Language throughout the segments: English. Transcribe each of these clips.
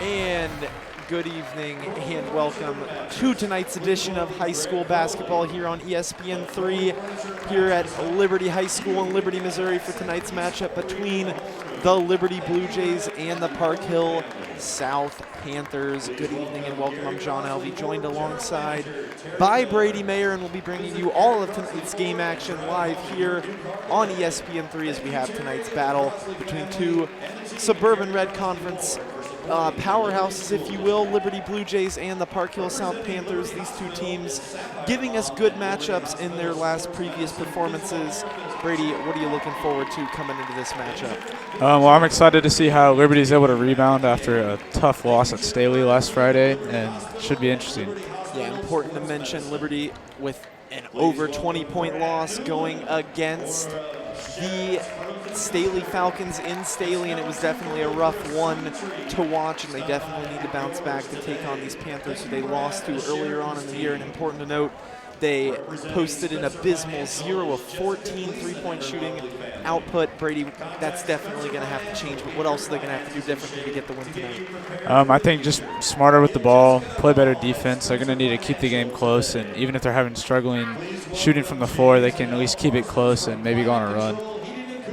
And good evening and welcome to tonight's edition of high school basketball here on ESPN3 here at Liberty High School in Liberty, Missouri for tonight's matchup between the Liberty Blue Jays and the Park Hill South Panthers. Good evening and welcome. I'm John Alvey, joined alongside by Brady Mayer, and we'll be bringing you all of tonight's game action live here on ESPN3 as we have tonight's battle between two Suburban Red Conference powerhouses, if you will, Liberty Blue Jays and the Park Hill South Panthers. These two teams giving us good matchups in their previous performances. Brady, what are you looking forward to coming into this matchup? Well, I'm excited to see how Liberty's able to rebound after a tough loss at Staley last Friday, and should be interesting. Yeah, important to mention Liberty with an over 20-point loss going against the Staley Falcons in Staley, and it was definitely a rough one to watch, and they definitely need to bounce back to take on these Panthers who they lost to earlier on in the year. And important to note, they posted an abysmal 0 of 14 three-point shooting output. Brady, that's definitely going to have to change, but what else are they going to have to do differently to get the win tonight? I think just smarter with the ball, play better defense. They're going to need to keep the game close, and even if they're struggling shooting from the floor, they can at least keep it close and maybe go on a run.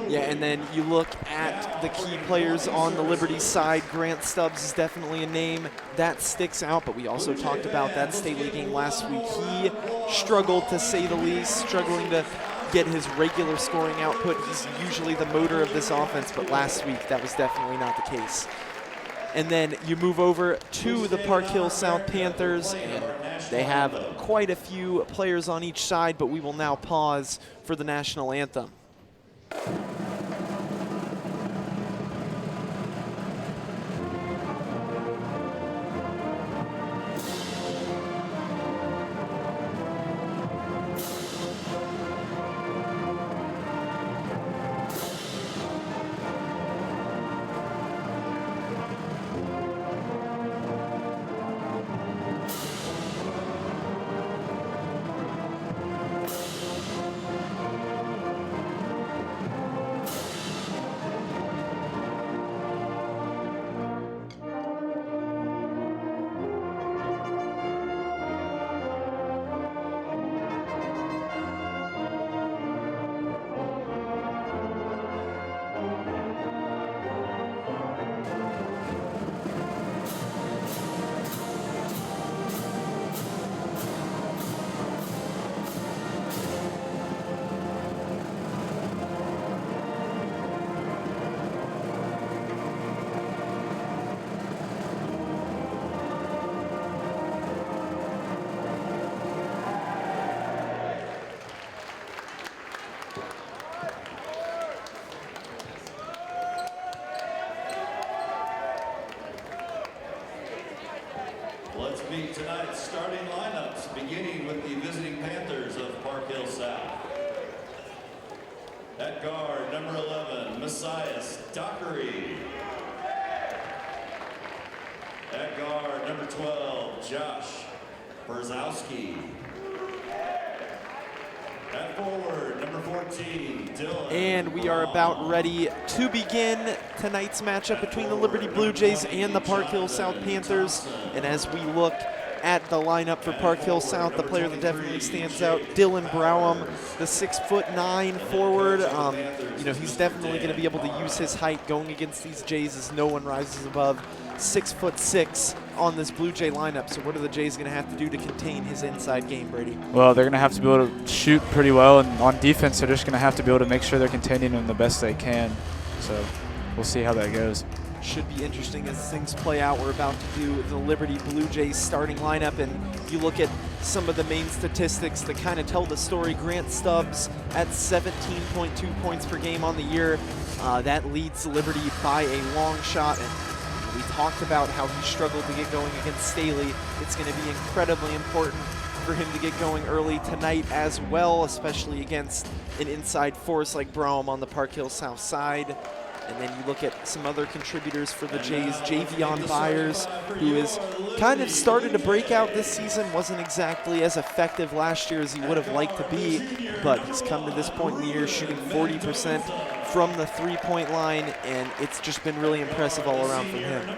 Yeah, and then you look at the key players on the Liberty side. Grant Stubbs is definitely a name that sticks out, but we also talked about that Staley game last week. He struggled, to say the least, struggling to get his regular scoring output. He's usually the motor of this offense, but last week that was definitely not the case. And then you move over to the Park Hill South Panthers, and they have quite a few players on each side, but we will now pause for the national anthem. Let's meet tonight's starting lineups, beginning with the visiting Panthers of Park Hill South. At guard, number 11, Messias Dockery. At guard, number 12, Josh Berzowski. At forward, number 14, Dylan. And we are about ready to begin tonight's matchup between the Liberty Blue Jays and the Park Hill South Panthers. And as we look at the lineup for Park Hill South, the player that definitely stands out, Dylan Browham, the 6'9" forward. He's definitely going to be able to use his height going against these Jays, as no one rises above 6'6" on this Blue Jay lineup. So what are the Jays going to have to do to contain his inside game, Brady? Well, they're going to have to be able to shoot pretty well, and on defense, they're just going to have to be able to make sure they're containing him the best they can. So we'll see how that goes. Should be interesting as things play out. We're about to do the Liberty Blue Jays starting lineup, and you look at some of the main statistics that kind of tell the story. Grant Stubbs at 17.2 points per game on the year. That leads Liberty by a long shot, and we talked about how he struggled to get going against Staley. It's going to be incredibly important for him to get going early tonight as well, especially against an inside force like Brome on the Park Hill South side. And then you look at some other contributors for the Jays. Javion Byers, who has kind of started to break out this season, wasn't exactly as effective last year as he would have liked to be, but he's come to this point in the year shooting 40% from the three-point line, and it's just been really impressive all around from him.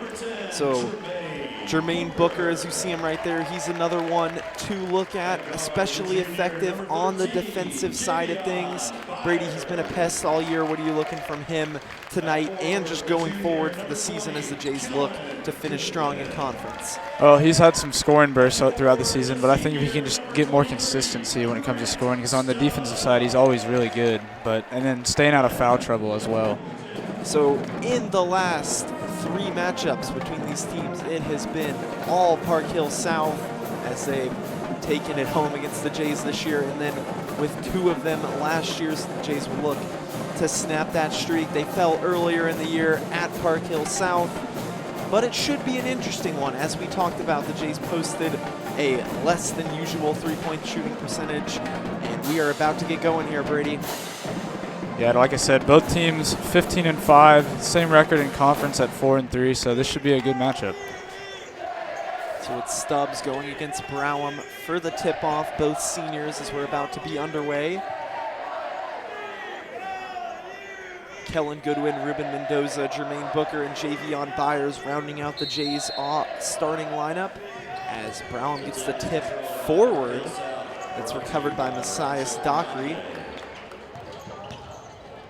So Jermaine Booker, as you see him right there, he's another one to look at, especially effective on the defensive side of things. Brady, he's been a pest all year. What are you looking from him tonight and just going forward for the season as the Jays look to finish strong in conference? Oh, he's had some scoring bursts throughout the season, but I think if he can just get more consistency when it comes to scoring, because on the defensive side, he's always really good, and then staying out of foul trouble as well. So in the last 3 matchups between these teams, it has been all Park Hill South as they've taken it home against the Jays this year, and then with 2 of them last year, so the Jays will look to snap that streak. They fell earlier in the year at Park Hill South, but it should be an interesting one. As we talked about, the Jays posted a less than usual 3-point shooting percentage, and we are about to get going here, Brady. Yeah, like I said, both teams 15-5, same record in conference at 4-3, so this should be a good matchup. So it's Stubbs going against Browham for the tip-off, both seniors, as we're about to be underway. Kellen Goodwin, Ruben Mendoza, Jermaine Booker, and Javion Byers rounding out the Jays' starting lineup as Browham gets the tip forward. It's recovered by Messias Dockery.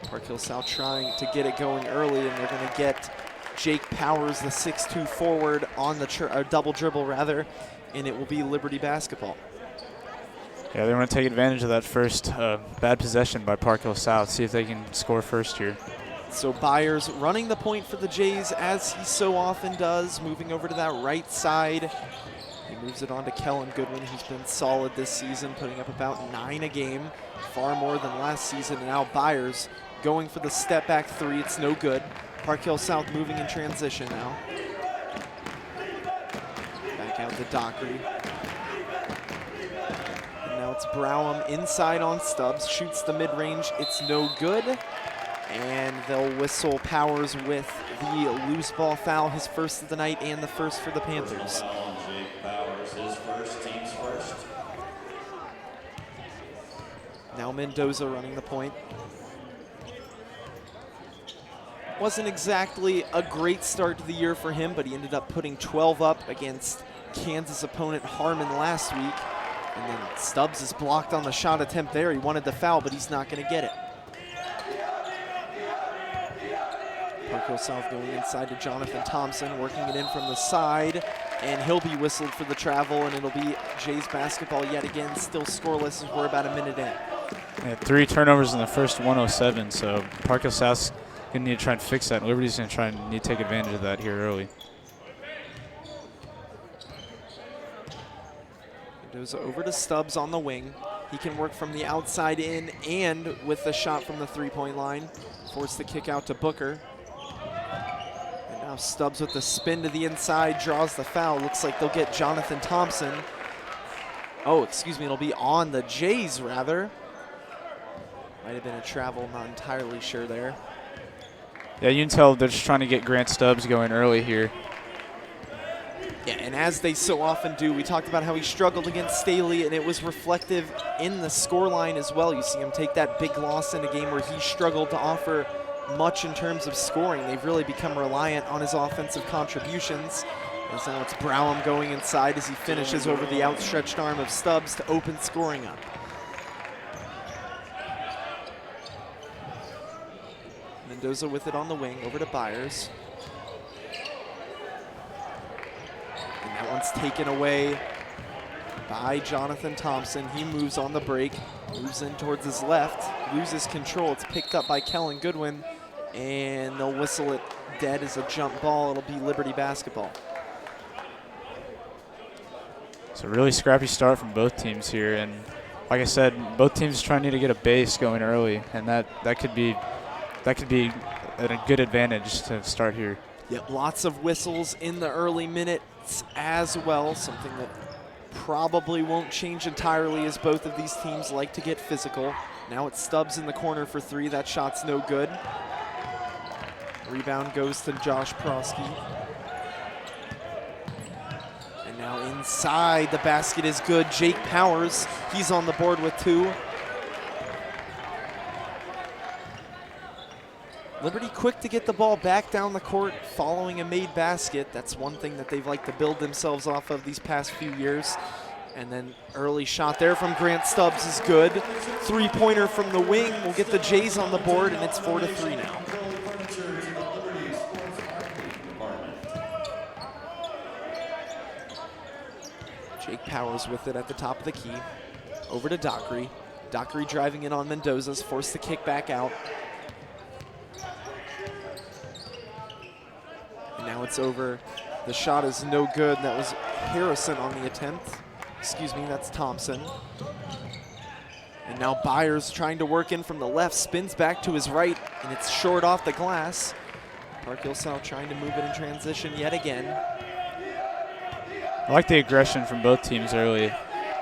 Park Hill South trying to get it going early, and they're going to get Jake Powers, the 6'2 forward, on the double dribble, rather, and it will be Liberty basketball. Yeah, they want to take advantage of that first bad possession by Park Hill South, see if they can score first here. So Byers running the point for the Jays, as he so often does, moving over to that right side. He moves it on to Kellen Goodwin, who's been solid this season, putting up about 9 a game, far more than last season. And now Byers going for the step-back 3. It's no good. Park Hill South moving in transition now. Back out to Dockery. And now it's Browham inside on Stubbs. Shoots the mid-range. It's no good. And they'll whistle Powers with the loose ball foul, his first of the night and the first for the Panthers. Jake Powers, his first, team's first. Now Mendoza running the point. Wasn't exactly a great start to the year for him, but he ended up putting 12 up against Kansas opponent Harmon last week. And then Stubbs is blocked on the shot attempt there. He wanted the foul, but he's not going to get it. Park Hill South going inside to Jonathan Thompson, working it in from the side, and he'll be whistled for the travel, and it'll be Jays basketball yet again, still scoreless as we're about a minute in. They had 3 turnovers in the first 107, so Park Hill South's going to need to try and fix that. Liberty's going to try and need to take advantage of that here early. Mendoza over to Stubbs on the wing. He can work from the outside in and with the shot from the 3-point line. Force the kick out to Booker. And now Stubbs with the spin to the inside, draws the foul. Looks like they'll get Jonathan Thompson. Oh, excuse me, it'll be on the Jays, rather. Might have been a travel, not entirely sure there. Yeah, you can tell they're just trying to get Grant Stubbs going early here. Yeah, and as they so often do, we talked about how he struggled against Staley, and it was reflective in the scoreline as well. You see him take that big loss in a game where he struggled to offer much in terms of scoring. They've really become reliant on his offensive contributions. And so now it's Browham going inside as he finishes over the outstretched arm of Stubbs to open scoring up. Mendoza with it on the wing, over to Byers. And that one's taken away by Jonathan Thompson. He moves on the break, moves in towards his left, loses control. It's picked up by Kellen Goodwin, and they'll whistle it dead as a jump ball. It'll be Liberty basketball. It's a really scrappy start from both teams here, and like I said, both teams trying to get a base going early, and that could be a good advantage to start here. Yep, lots of whistles in the early minutes as well, something that probably won't change entirely as both of these teams like to get physical. Now it's Stubbs in the corner for 3. That shot's no good. Rebound goes to Josh Prosky. And now inside the basket is good. Jake Powers, he's on the board with 2. Liberty quick to get the ball back down the court following a made basket. That's one thing that they've liked to build themselves off of these past few years. And then early shot there from Grant Stubbs is good. Three-pointer from the wing will get the Jays on the board, and it's 4-3 now. Jake Powers with it at the top of the key. Over to Dockery. Dockery driving in on Mendoza's, forced to kick back out. And now it's over. The shot is no good. That was Harrison on the attempt. Excuse me, that's Thompson. And now Byers trying to work in from the left, spins back to his right, and it's short off the glass. Park Hill South trying to move it in transition yet again. I like the aggression from both teams early.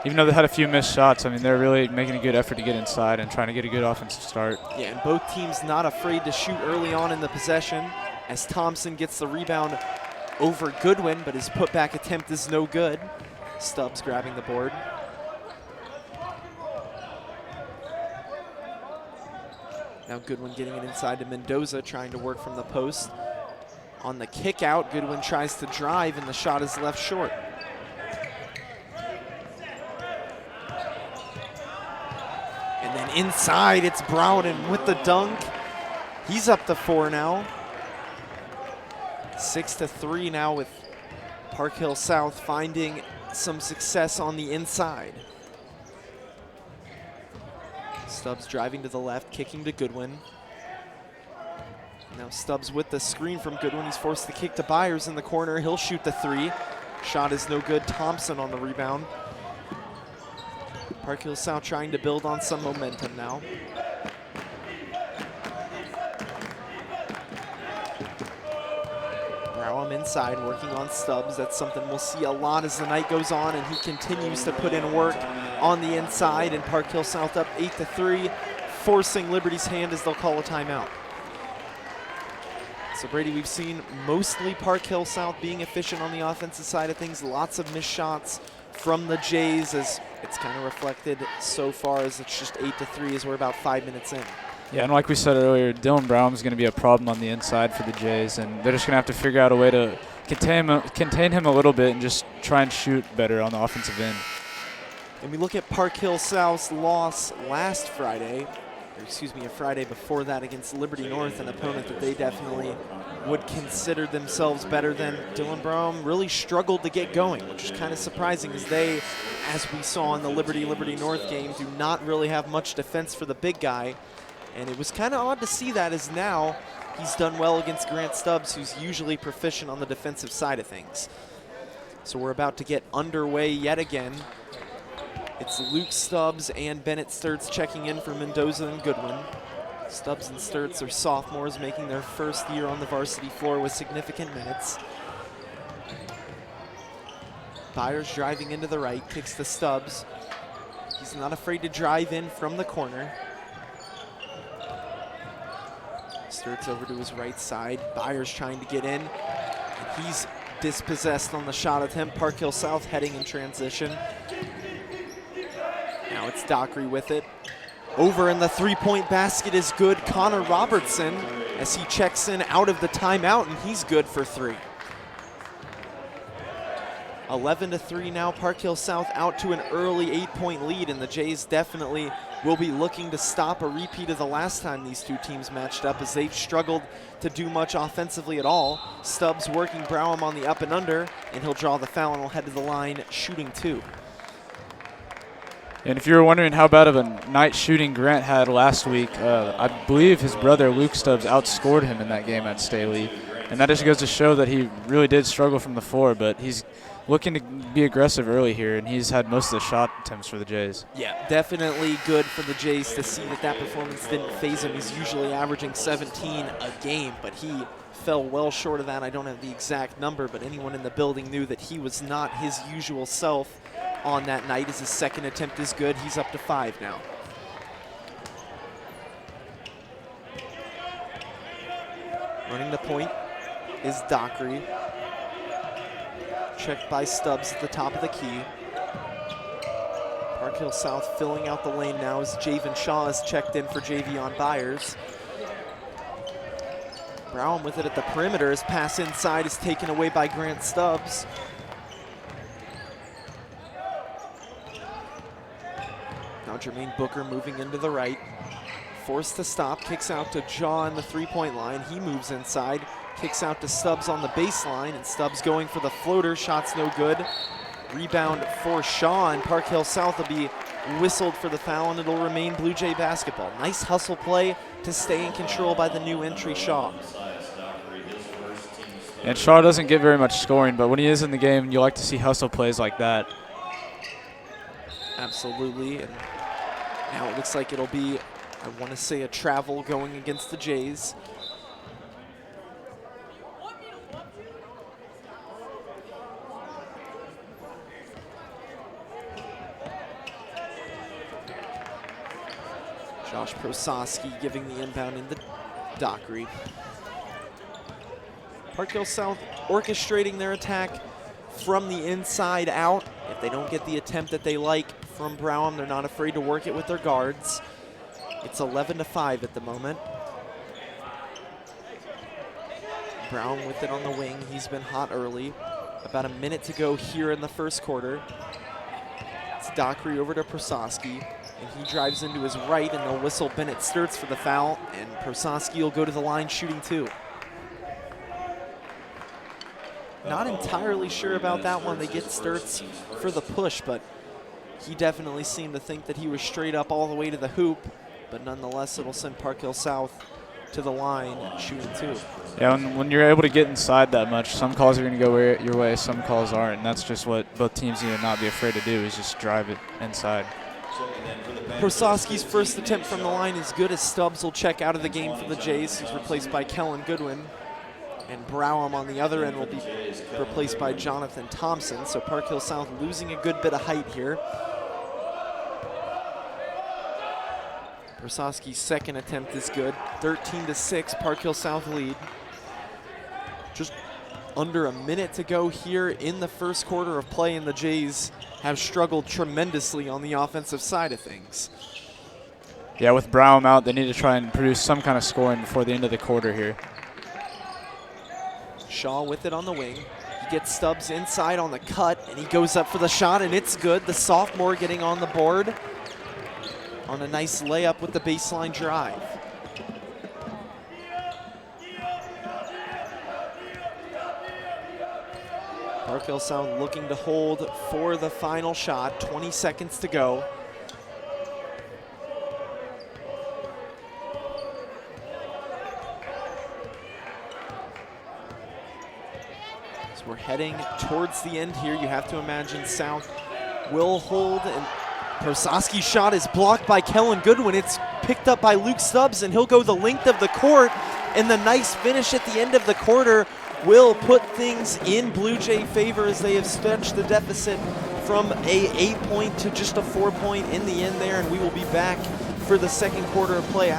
Even though they had a few missed shots, I mean, they're really making a good effort to get inside and trying to get a good offensive start. Yeah, and both teams not afraid to shoot early on in the possession as Thompson gets the rebound over Goodwin, but his putback attempt is no good. Stubbs grabbing the board. Now Goodwin getting it inside to Mendoza, trying to work from the post. On the kick out, Goodwin tries to drive, and the shot is left short. And then inside, it's Browden with the dunk. He's up to 4 now. 6-3 now with Park Hill South finding some success on the inside. Stubbs driving to the left, kicking to Goodwin. Now Stubbs with the screen from Goodwin. He's forced to kick to Byers in the corner. He'll shoot the 3. Shot is no good. Thompson on the rebound. Park Hill South trying to build on some momentum now. Browham inside, working on Stubbs. That's something we'll see a lot as the night goes on, and he continues to put in work on the inside, and Park Hill South up 8-3, forcing Liberty's hand as they'll call a timeout. So Brady, we've seen mostly Park Hill South being efficient on the offensive side of things. Lots of missed shots from the Jays, as it's kind of reflected so far as it's just 8-3 as we're about 5 minutes in. Yeah, and like we said earlier, Dylan Brown is going to be a problem on the inside for the Jays, and they're just going to have to figure out a way to contain him a little bit and just try and shoot better on the offensive end. And we look at Park Hill South's loss last Friday, or excuse me, a Friday before that against Liberty North, an opponent that they definitely would consider themselves better than. Dylan Brown really struggled to get going, which is kind of surprising, as they, as we saw in the Liberty North game, do not really have much defense for the big guy. And it was kind of odd to see that, as now he's done well against Grant Stubbs, who's usually proficient on the defensive side of things. So we're about to get underway yet again. It's Luke Stubbs and Bennett Sturts checking in for Mendoza and Goodwin. Stubbs and Sturts are sophomores making their first year on the varsity floor with significant minutes. Byers driving into the right, kicks to Stubbs. He's not afraid to drive in from the corner. Sturts over to his right side. Byers trying to get in, and he's dispossessed on the shot attempt. Park Hill South heading in transition. Now it's Dockery with it. Over in the three-point basket is good. Connor Robertson, as he checks in out of the timeout, and he's good for 3. 11-3 now. Park Hill South out to an early 8-point lead, and the Jays definitely will be looking to stop a repeat of the last time these two teams matched up, as they've struggled to do much offensively at all. Stubbs working Browham on the up and under, and he'll draw the foul and will head to the line shooting 2. And if you were wondering how bad of a night shooting Grant had last week, I believe his brother Luke Stubbs outscored him in that game at Staley. And that just goes to show that he really did struggle from the floor, but he's looking to be aggressive early here, and he's had most of the shot attempts for the Jays. Yeah, definitely good for the Jays to see that performance didn't phase him. He's usually averaging 17 a game, but he fell well short of that. I don't have the exact number, but anyone in the building knew that he was not his usual self on that night, as his second attempt is good. He's up to 5 now. Running the point is Dockery. Checked by Stubbs at the top of the key. Park Hill South filling out the lane now as Javen Shaw is checked in for Javion Byers. Brown with it at the perimeter. His pass inside is taken away by Grant Stubbs. Now Jermaine Booker moving into the right. Forced to stop, kicks out to Jaw on the three-point line. He moves inside, kicks out to Stubbs on the baseline, and Stubbs going for the floater. Shot's no good. Rebound for Shaw, and Park Hill South will be whistled for the foul, and it'll remain Blue Jay basketball. Nice hustle play to stay in control by the new entry, Shaw. And Shaw doesn't get very much scoring, but when he is in the game, you like to see hustle plays like that. Absolutely. And now it looks like it'll be, I want to say, a travel going against the Jays. Josh Prososki giving the inbound into Dockery. Park Hill South orchestrating their attack from the inside out. If they don't get the attempt that they like from Brown, they're not afraid to work it with their guards. It's 11-5 at the moment. Brown with it on the wing. He's been hot early. About a minute to go here in the first quarter. It's Dockery over to Prososki, and he drives into his right, and they'll whistle Bennett Sturts for the foul, and Prososki will go to the line shooting two. Not entirely sure about that one. They get Sturts for the push, but he definitely seemed to think that he was straight up all the way to the hoop. But nonetheless, it'll send Park Hill South to the line shooting two. Yeah, when you're able to get inside that much, some calls are going to go your way, some calls aren't. And that's just what both teams need to not be afraid to do, is just drive it inside. Prososki's first attempt from the line is good, as Stubbs will check out of the game for the Jays. He's replaced by Kellen Goodwin. And Browham on the other end will be replaced by Jonathan Thompson. So Park Hill South losing a good bit of height here. Prososki's second attempt is good. 13-6, Park Hill South lead. Just under a minute to go here in the first quarter of play, and the Jays have struggled tremendously on the offensive side of things. Yeah, with Browham out, they need to try and produce some kind of scoring before the end of the quarter here. Shaw with it on the wing. He gets Stubbs inside on the cut, and he goes up for the shot, and it's good. The sophomore getting on the board on a nice layup with the baseline drive. Park Hill South looking to hold for the final shot. 20 seconds to go. As we're heading towards the end here, you have to imagine South will hold, and Prososki's shot is blocked by Kellen Goodwin. It's picked up by Luke Stubbs, and he'll go the length of the court, and the nice finish at the end of the quarter will put things in Blue Jay favor, as they have stretched the deficit from a 8-point to just a 4-point in the end there, and we will be back for the second quarter of play.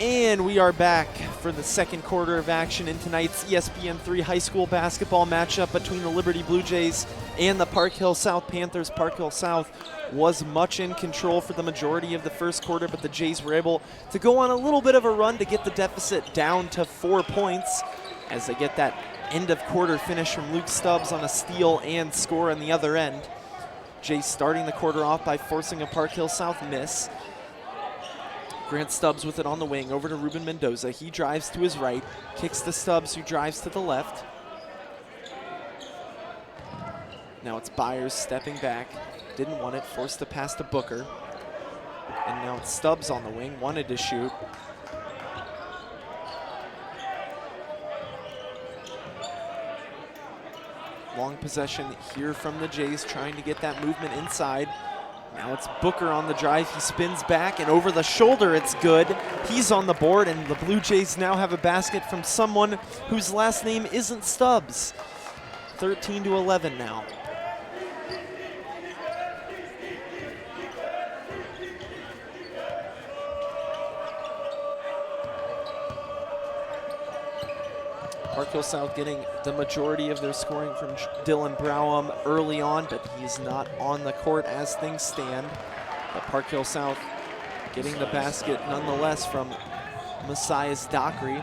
And we are back for the second quarter of action in tonight's ESPN3 high school basketball matchup between the Liberty Blue Jays and the Park Hill South Panthers. Park Hill South was much in control for the majority of the first quarter, but the Jays were able to go on a little bit of a run to get the deficit down to 4 points, as they get that end of quarter finish from Luke Stubbs on a steal and score on the other end. Jay starting the quarter off by forcing a Park Hill South miss. Grant Stubbs with it on the wing, over to Ruben Mendoza. He drives to his right, kicks to Stubbs, who drives to the left. Now it's Byers stepping back. Didn't want it, forced the pass to Booker. And now it's Stubbs on the wing, wanted to shoot. Long possession here from the Jays, trying to get that movement inside. Now it's Booker on the drive. He spins back, and over the shoulder, it's good. He's on the board, and the Blue Jays now have a basket from someone whose last name isn't Stubbs. 13-11 now. Park Hill South getting the majority of their scoring from Dylan Browham early on, but he's not on the court as things stand. But Park Hill South getting the basket nonetheless from Messias Dockery.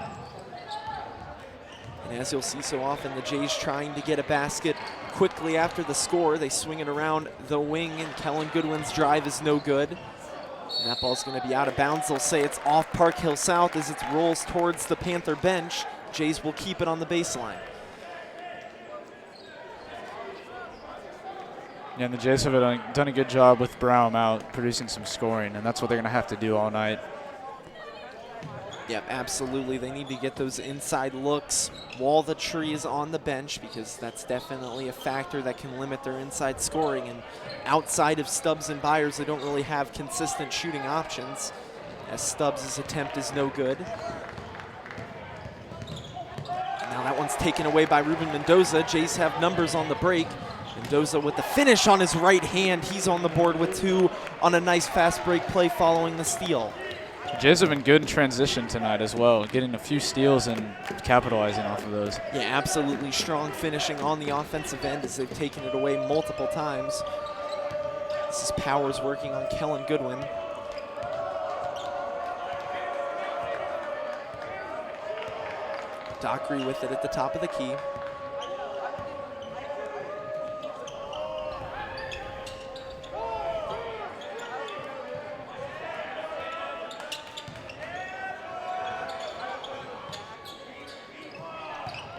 And as you'll see so often, the Jays trying to get a basket quickly after the score. They swing it around the wing, and Kellen Goodwin's drive is no good. And that ball's going to be out of bounds. They'll say it's off Park Hill South as it rolls towards the Panther bench. Jays will keep it on the baseline. Yeah, and the Jays have done a good job with Brown out, producing some scoring, and that's what they're going to have to do all night. Yep, absolutely. They need to get those inside looks, wall the trees on the bench, because that's definitely a factor that can limit their inside scoring. And outside of Stubbs and Byers, they don't really have consistent shooting options, as Stubbs' attempt is no good. Now that one's taken away by Ruben Mendoza. Jays have numbers on the break. Mendoza with the finish on his right hand. He's on the board with two on a nice fast break play following the steal. The Jays have been good in transition tonight as well, getting a few steals and capitalizing off of those. Yeah, absolutely strong finishing on the offensive end as they've taken it away multiple times. This is Powers working on Kellen Goodwin. Dockery with it at the top of the key.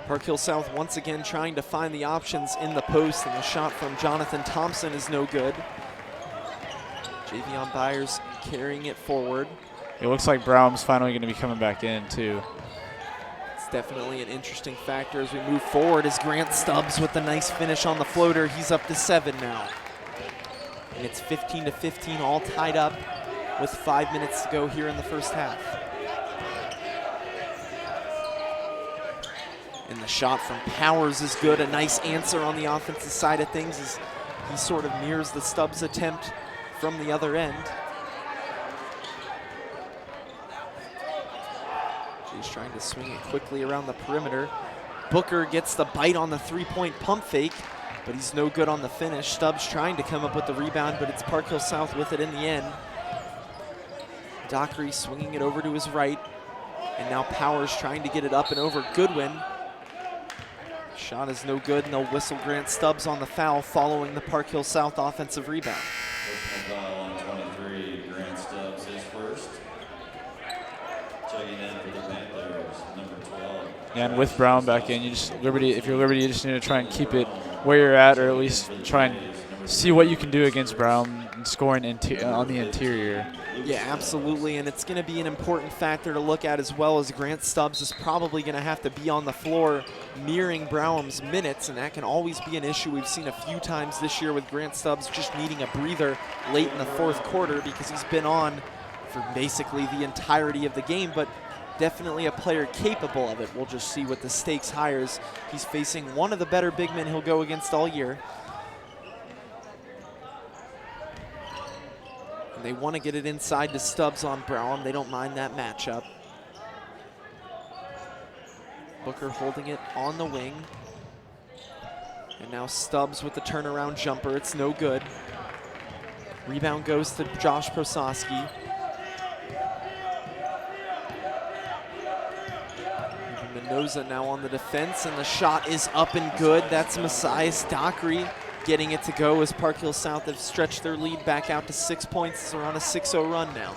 Park Hill South once again trying to find the options in the post, and the shot from Jonathan Thompson is no good. Javion Byers carrying it forward. It looks like Brown's finally going to be coming back in too. Definitely an interesting factor as we move forward, as Grant Stubbs with the nice finish on the floater. He's up to 7 now. And it's 15-15, all tied up with 5 minutes to go here in the first half. And the shot from Powers is good. A nice answer on the offensive side of things as he sort of mirrors the Stubbs attempt from the other end. He's trying to swing it quickly around the perimeter. Booker gets the bite on the three-point pump fake, but he's no good on the finish. Stubbs trying to come up with the rebound, but it's Park Hill South with it in the end. Dockery swinging it over to his right, and now Powers trying to get it up and over Goodwin. Shot is no good, and they'll whistle Grant Stubbs on the foul following the Park Hill South offensive rebound. Personal foul on 23, Grant Stubbs is first. Checking in for the Panthers, number 12. Yeah, and with Brown back in, if you're Liberty, you just need to try and keep it where you're at, or at least try and see what you can do against Brown and scoring on the interior. Yeah, absolutely, and it's going to be an important factor to look at, as well as Grant Stubbs is probably going to have to be on the floor mirroring Brown's minutes, and that can always be an issue. We've seen a few times this year with Grant Stubbs just needing a breather late in the fourth quarter because he's been on for basically the entirety of the game, but definitely a player capable of it. We'll just see what the stakes hires. He's facing one of the better big men he'll go against all year. And they want to get it inside to Stubbs on Brown. They don't mind that matchup. Booker holding it on the wing. And now Stubbs with the turnaround jumper. It's no good. Rebound goes to Josh Prososki. Mendoza now on the defense, and the shot is up and good. That's Messias Dockery getting it to go as Park Hill South have stretched their lead back out to 6 points. They're on a 6-0 run now.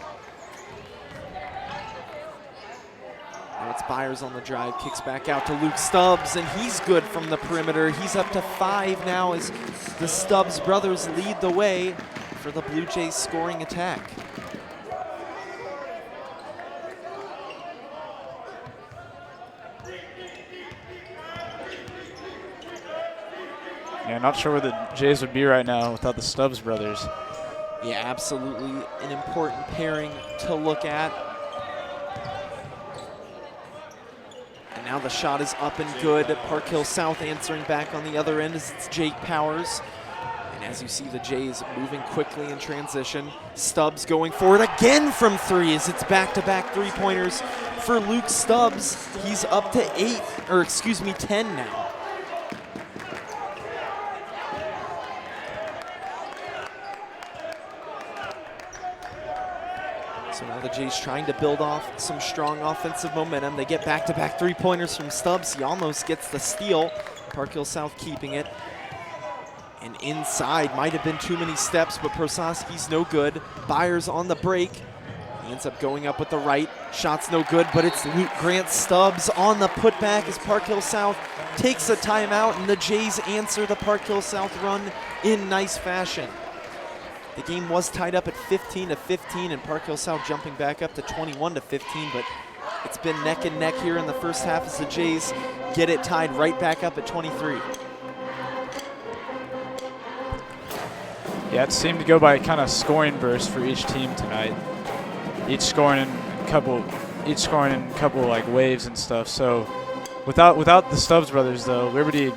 Now it's Byers on the drive, kicks back out to Luke Stubbs, and he's good from the perimeter. He's up to 5 now as the Stubbs brothers lead the way for the Blue Jays scoring attack. Yeah, not sure where the Jays would be right now without the Stubbs brothers. Yeah, absolutely an important pairing to look at. And now the shot is up and good. Park Hill South answering back on the other end as it's Jake Powers. And as you see the Jays moving quickly in transition, Stubbs going forward again from 3 as it's back-to-back three-pointers for Luke Stubbs. He's up to 10 now. So now the Jays trying to build off some strong offensive momentum. They get back-to-back three-pointers from Stubbs. He almost gets the steal. Park Hill South keeping it. And inside, might have been too many steps, but Prososki's no good. Byers on the break. He ends up going up with the right. Shot's no good, but it's Grant Stubbs on the putback as Park Hill South takes a timeout, and the Jays answer the Park Hill South run in nice fashion. The game was tied up at 15-15, and Park Hill South jumping back up to 21-15, but it's been neck and neck here in the first half as the Jays get it tied right back up at 23. Yeah, it seemed to go by kind of scoring bursts for each team tonight. Each scoring in a couple like waves and stuff. So without the Stubbs brothers though, Liberty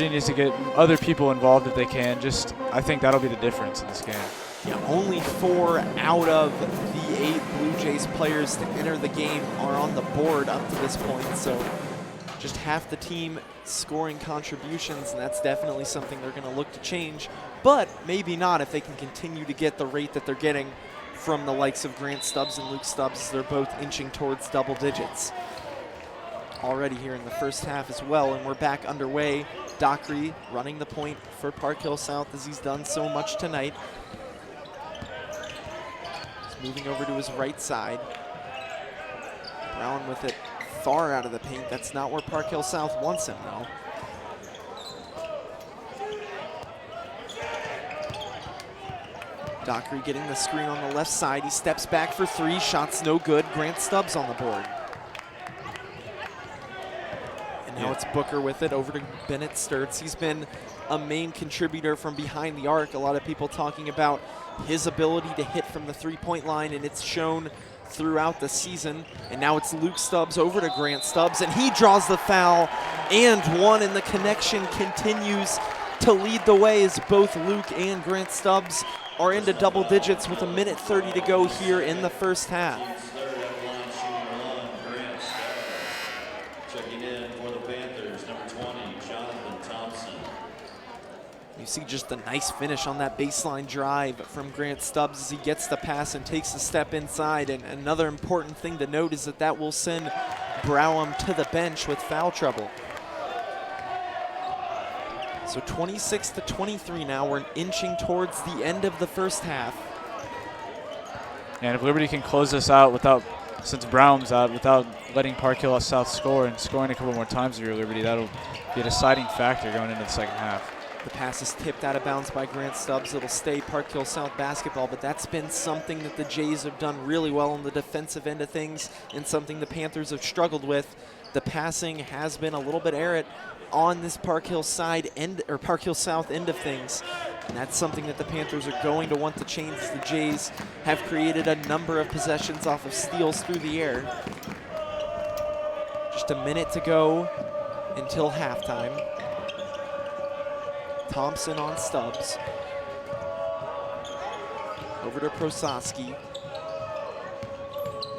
needs to get other people involved if they can. I think that'll be the difference in this game. Yeah, only 4 out of the 8 Blue Jays players to enter the game are on the board up to this point. So just half the team scoring contributions, and that's definitely something they're going to look to change. But maybe not if they can continue to get the rate that they're getting from the likes of Grant Stubbs and Luke Stubbs. They're both inching towards double digits already here in the first half as well, and we're back underway. Dockery running the point for Park Hill South as he's done so much tonight. He's moving over to his right side. Brown with it far out of the paint. That's not where Park Hill South wants him though. Dockery getting the screen on the left side. He steps back for 3. Shot's no good. Grant Stubbs on the board. And now it's Booker with it over to Bennett Sturtz. He's been a main contributor from behind the arc. A lot of people talking about his ability to hit from the three-point line, and it's shown throughout the season. And now it's Luke Stubbs over to Grant Stubbs, and he draws the foul and one, and the connection continues to lead the way as both Luke and Grant Stubbs are into double digits with 1:30 to go here in the first half. Checking in for the Panthers, number 20, Jonathan Thompson. You see just a nice finish on that baseline drive from Grant Stubbs as he gets the pass and takes a step inside. And another important thing to note is that will send Browham to the bench with foul trouble. So 26-23 now. We're inching towards the end of the first half. And if Liberty can close this out since Brown's out, without letting Park Hill South score and scoring a couple more times here, Liberty, that'll be a deciding factor going into the second half. The pass is tipped out of bounds by Grant Stubbs. It'll stay Park Hill South basketball, but that's been something that the Jays have done really well on the defensive end of things, and something the Panthers have struggled with. The passing has been a little bit errant on this Park Hill South end of things. And that's something that the Panthers are going to want to change as the Jays have created a number of possessions off of steals through the air. Just a minute to go until halftime. Thompson on Stubbs. Over to Prososki.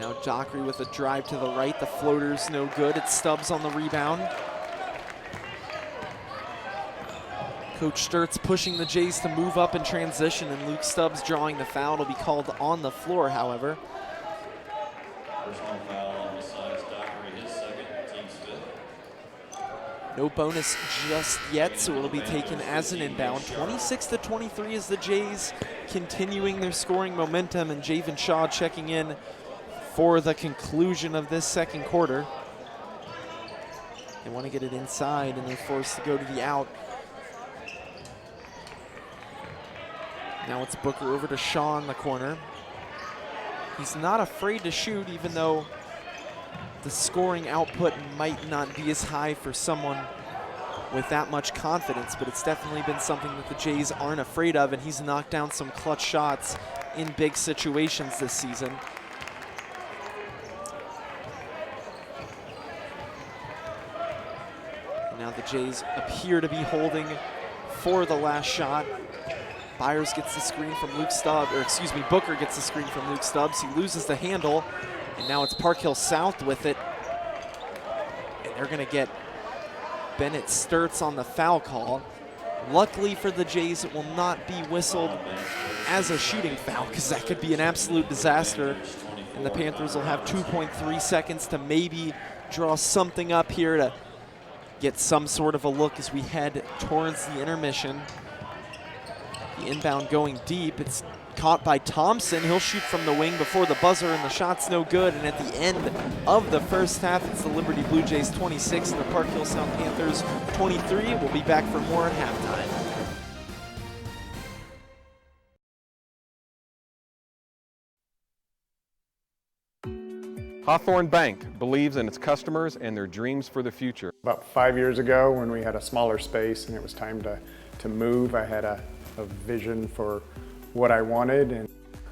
Now Dockery with a drive to the right. The floater's no good. It's Stubbs on the rebound. Coach Sturtz pushing the Jays to move up in transition, and Luke Stubbs drawing the foul. It'll be called on the floor, however. Personal foul on the side. Dockery, his second, team's 5th. No bonus just yet, so it'll be taken as an inbound. 26-23 is the Jays continuing their scoring momentum, and Javen Shaw checking in for the conclusion of this second quarter. They want to get it inside, and they're forced to go to the out. Now it's Booker over to Shaw in the corner. He's not afraid to shoot, even though the scoring output might not be as high for someone with that much confidence, but it's definitely been something that the Jays aren't afraid of, and he's knocked down some clutch shots in big situations this season. And now the Jays appear to be holding for the last shot. Byers gets the screen from Luke Stubbs, or excuse me, Booker gets the screen from Luke Stubbs. He loses the handle, and now it's Park Hill South with it. And they're gonna get Bennett Sturts on the foul call. Luckily for the Jays, it will not be whistled as a shooting foul, because that could be an absolute disaster. And the Panthers will have 2.3 seconds to maybe draw something up here to get some sort of a look as we head towards the intermission. The inbound going deep. It's caught by Thompson. He'll shoot from the wing before the buzzer, and the shot's no good. And at the end of the first half, it's the Liberty Blue Jays 26 and the Park Hill Sound Panthers 23. We'll be back for more at halftime. Hawthorne Bank believes in its customers and their dreams for the future. About 5 years ago, when we had a smaller space and it was time to move, I had a vision for what I wanted, and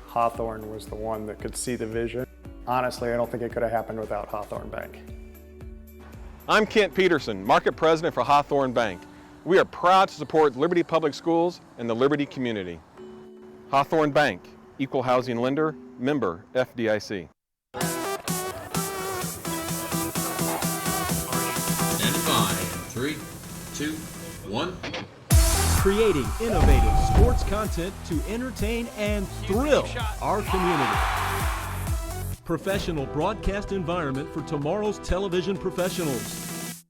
Hawthorne was the one that could see the vision. Honestly, I don't think it could have happened without Hawthorne Bank. I'm Kent Peterson, Market President for Hawthorne Bank. We are proud to support Liberty Public Schools and the Liberty community. Hawthorne Bank, Equal Housing Lender, member FDIC. Standing by in 3, 2, 1. Creating innovative sports content to entertain and thrill our community. Professional broadcast environment for tomorrow's television professionals.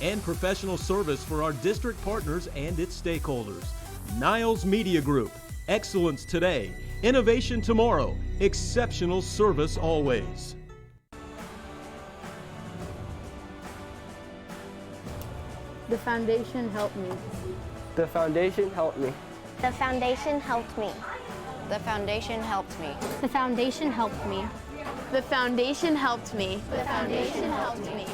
And professional service for our district partners and its stakeholders. Niles Media Group. Excellence today. Innovation tomorrow. Exceptional service always. The foundation helped me. The foundation helped me. The foundation helped me. The foundation helped me. The foundation helped me. The foundation helped me. The foundation helped me.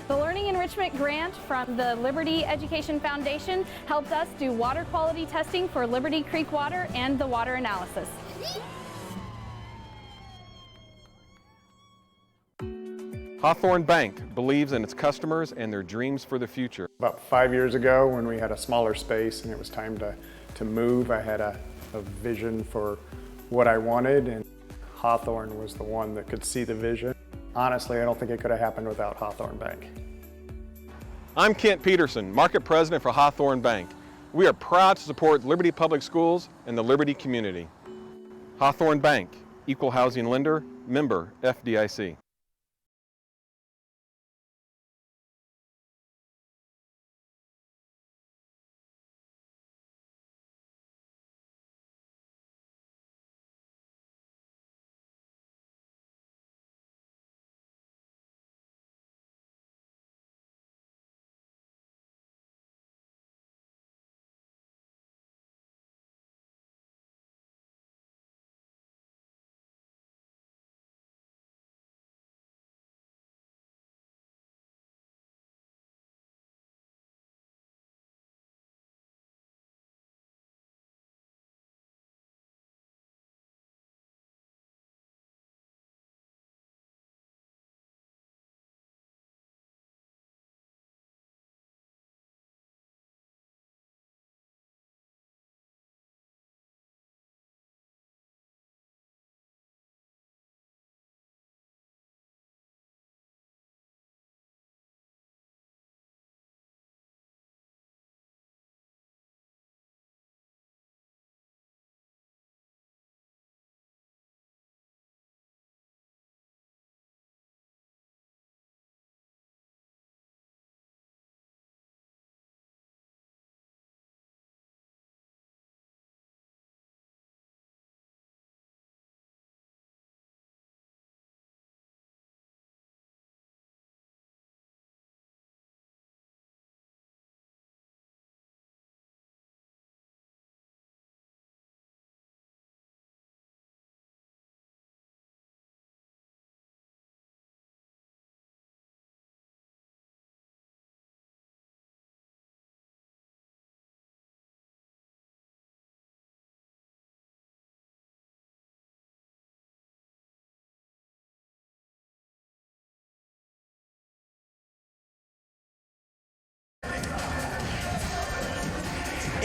The Learning Enrichment Grant from the Liberty Education Foundation helped us do water quality testing for Liberty Creek water and the water analysis. Hawthorne Bank believes in its customers and their dreams for the future. About 5 years ago, when we had a smaller space and it was time to move, I had a vision for what I wanted, and Hawthorne was the one that could see the vision. Honestly, I don't think it could have happened without Hawthorne Bank. I'm Kent Peterson, Market President for Hawthorne Bank. We are proud to support Liberty Public Schools and the Liberty community. Hawthorne Bank, Equal Housing Lender, member FDIC.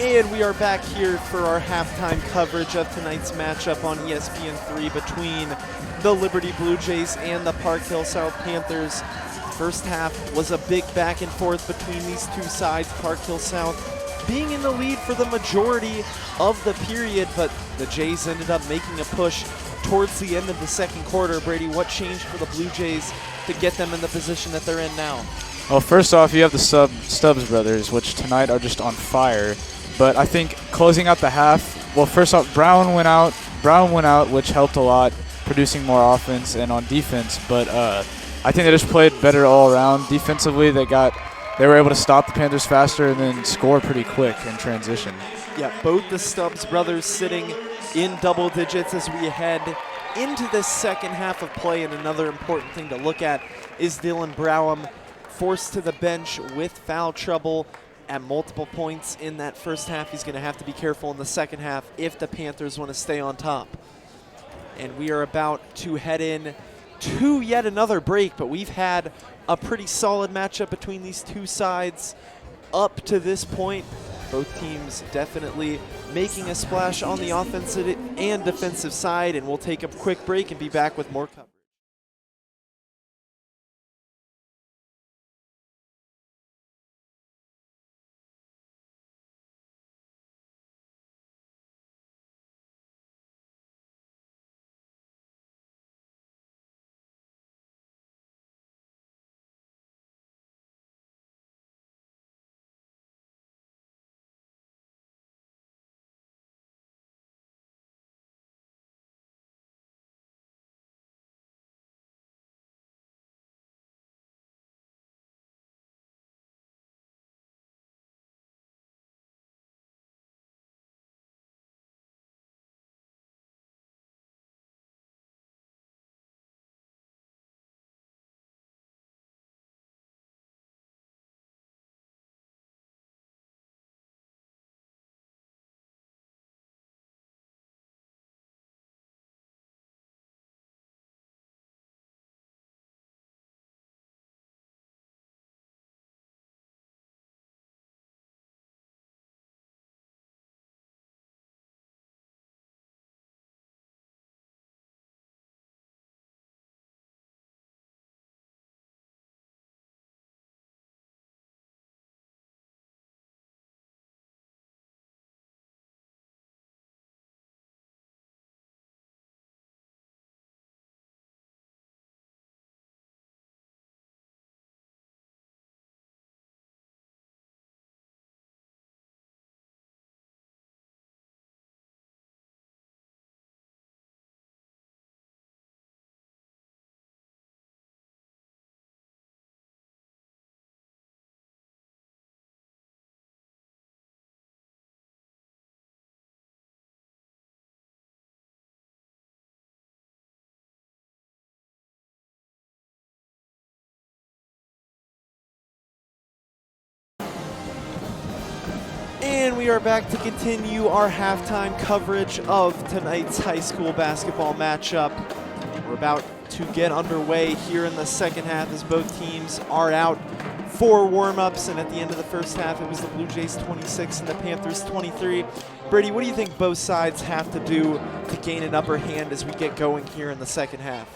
And we are back here for our halftime coverage of tonight's matchup on ESPN3 between the Liberty Blue Jays and the Park Hill South Panthers. First half was a big back and forth between these two sides. Park Hill South being in the lead for the majority of the period, but the Jays ended up making a push towards the end of the second quarter. Brady, what changed for the Blue Jays to get them in the position that they're in now? Well, first off, you have the Stubbs brothers, which tonight are just on fire. But I think closing out the half, well, first off, Brown went out, which helped a lot, producing more offense and on defense. But I think they just played better all around. Defensively, they were able to stop the Panthers faster and then score pretty quick in transition. Yeah, both the Stubbs brothers sitting in double digits as we head into this second half of play. And another important thing to look at is Dylan Browham forced to the bench with foul trouble at multiple points in that first half. He's going to have to be careful in the second half if the Panthers want to stay on top. And we are about to head in to yet another break, but we've had a pretty solid matchup between these two sides up to this point. Both teams definitely making a splash on the offensive and defensive side, and we'll take a quick break and be back with more coverage. And we are back to continue our halftime coverage of tonight's high school basketball matchup. We're about to get underway here in the second half as both teams are out for warm-ups, and at the end of the first half it was the Blue Jays 26 and the Panthers 23. Brady, what do you think both sides have to do to gain an upper hand as we get going here in the second half?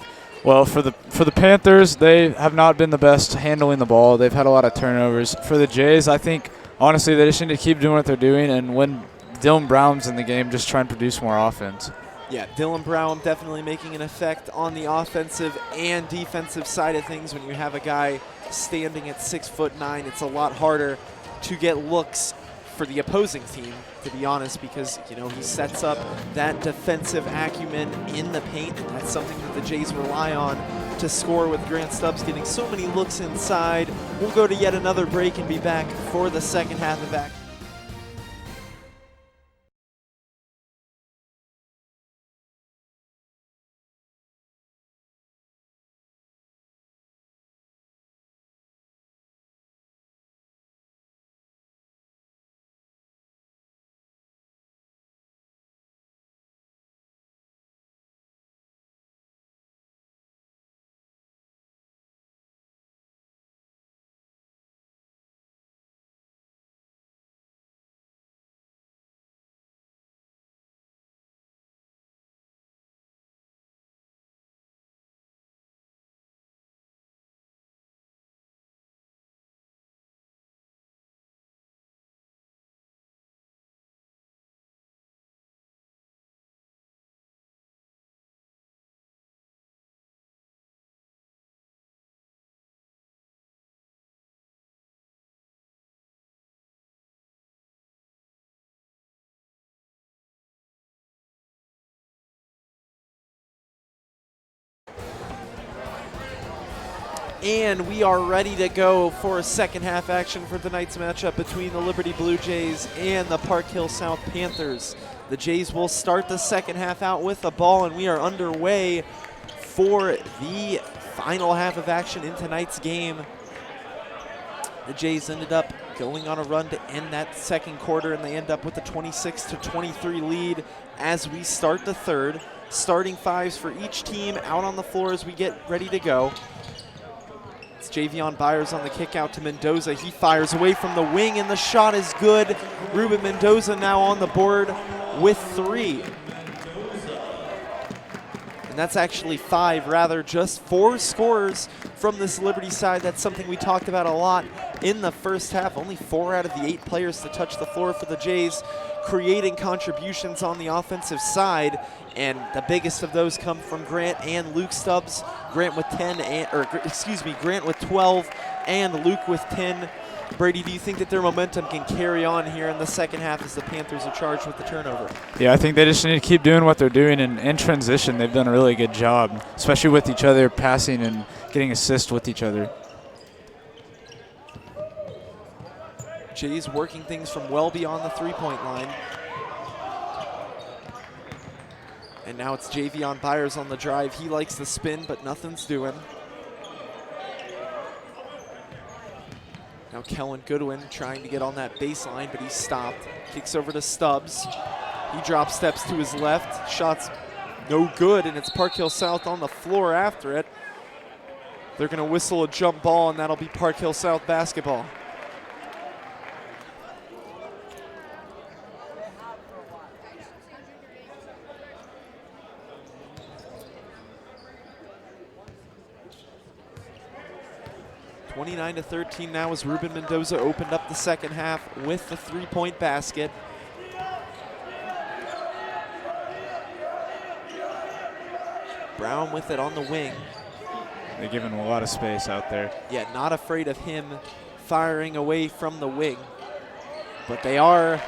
Well, for the Panthers, they have not been the best handling the ball. They've had a lot of turnovers. For the Jays, I think honestly they just need to keep doing what they're doing, and when Dylan Brown's in the game, just try and produce more offense. Yeah, Dylan Brown definitely making an effect on the offensive and defensive side of things. When you have a guy standing at 6'9", it's a lot harder to get looks for the opposing team, to be honest, because he sets up that defensive acumen in the paint, and that's something that the Jays rely on to score, with Grant Stubbs getting so many looks inside. We'll go to yet another break and be back for the second half of action. And we are ready to go for a second half action for tonight's matchup between the Liberty Blue Jays and the Park Hill South Panthers. The Jays will start the second half out with the ball, and we are underway for the final half of action in tonight's game. The Jays ended up going on a run to end that second quarter, and they end up with a 26-23 lead as we start the third. Starting fives for each team out on the floor as we get ready to go. It's Javion Byers on the kick out to Mendoza. He fires away from the wing, and the shot is good. Ruben Mendoza now on the board with 3. And that's actually 5, rather just 4 scorers from this Liberty side. That's something we talked about a lot in the first half. Only 4 out of the 8 players to touch the floor for the Jays, creating contributions on the offensive side. And the biggest of those come from Grant and Luke Stubbs. Grant with 12 and Luke with 10. Brady, do you think that their momentum can carry on here in the second half as the Panthers are charged with the turnover? Yeah, I think they just need to keep doing what they're doing. And in transition, they've done a really good job, especially with each other, passing and getting assists with each other. Jays working things from well beyond the three-point line. And now it's Javion Byers on the drive. He likes the spin, but nothing's doing. Now Kellen Goodwin trying to get on that baseline, but he's stopped. Kicks over to Stubbs. He drop steps to his left. Shot's no good, and it's Park Hill South on the floor after it. They're going to whistle a jump ball, and that'll be Park Hill South basketball. (29-13) now as Ruben Mendoza opened up the second half with the three-point basket. Brown with it on the wing. They give him a lot of space out there. Yeah, not afraid of him firing away from the wing. But they are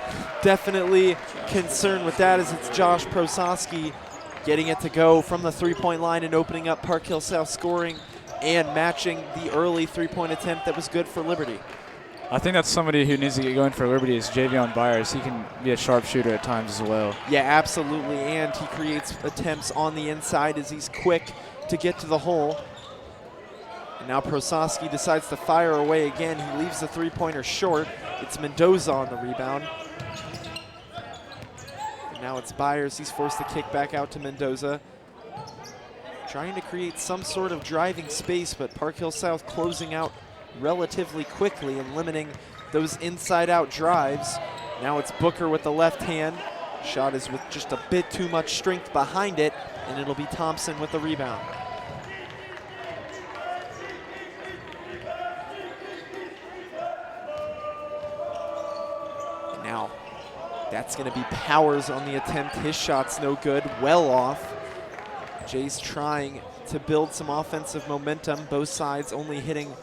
definitely concerned with that as it's Josh Prososki getting it to go from the three-point line and opening up Park Hill South scoring and matching the early three-point attempt that was good for Liberty. I think that's somebody who needs to get going for Liberty is Javion Byers. He can be a sharpshooter at times as well. Yeah, absolutely, and he creates attempts on the inside as he's quick to get to the hole. And now Prososki decides to fire away again. He leaves the three-pointer short. It's Mendoza on the rebound. And now it's Byers. He's forced to kick back out to Mendoza. Trying to create some sort of driving space, but Park Hill South closing out relatively quickly and limiting those inside-out drives. Now it's Booker with the left hand. Shot is with just a bit too much strength behind it, and it'll be Thompson with the rebound. Now, that's going to be Powers on the attempt. His shot's no good, well off. Jays trying to build some offensive momentum. Both sides only hitting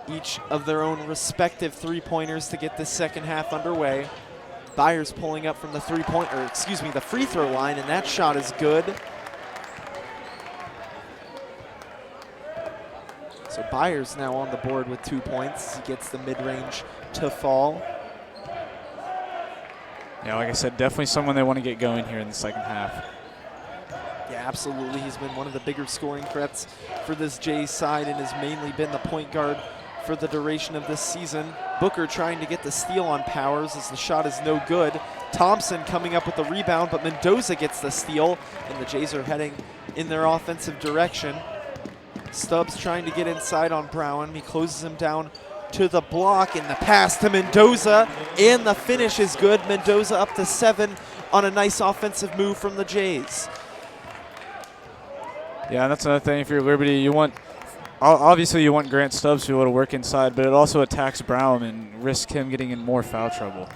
each of their own respective three-pointers to get this second half underway. Byers pulling up from the the free throw line, and that shot is good. So Byers now on the board with 2 points. He gets the mid-range to fall. Yeah, like I said, definitely someone they want to get going here in the second half. Yeah, absolutely. He's been one of the bigger scoring threats for this Jays side and has mainly been the point guard for the duration of this season. Booker trying to get the steal on Powers as the shot is no good. Thompson coming up with the rebound, but Mendoza gets the steal, and the Jays are heading in their offensive direction. Stubbs trying to get inside on Brown. He closes him down to the block, and the pass to Mendoza, and the finish is good. Mendoza up to 7 on a nice offensive move from the Jays. Yeah, that's another thing. If you're Liberty, obviously you want Grant Stubbs to be able to work inside, but it also attacks Brown and risks him getting in more foul trouble.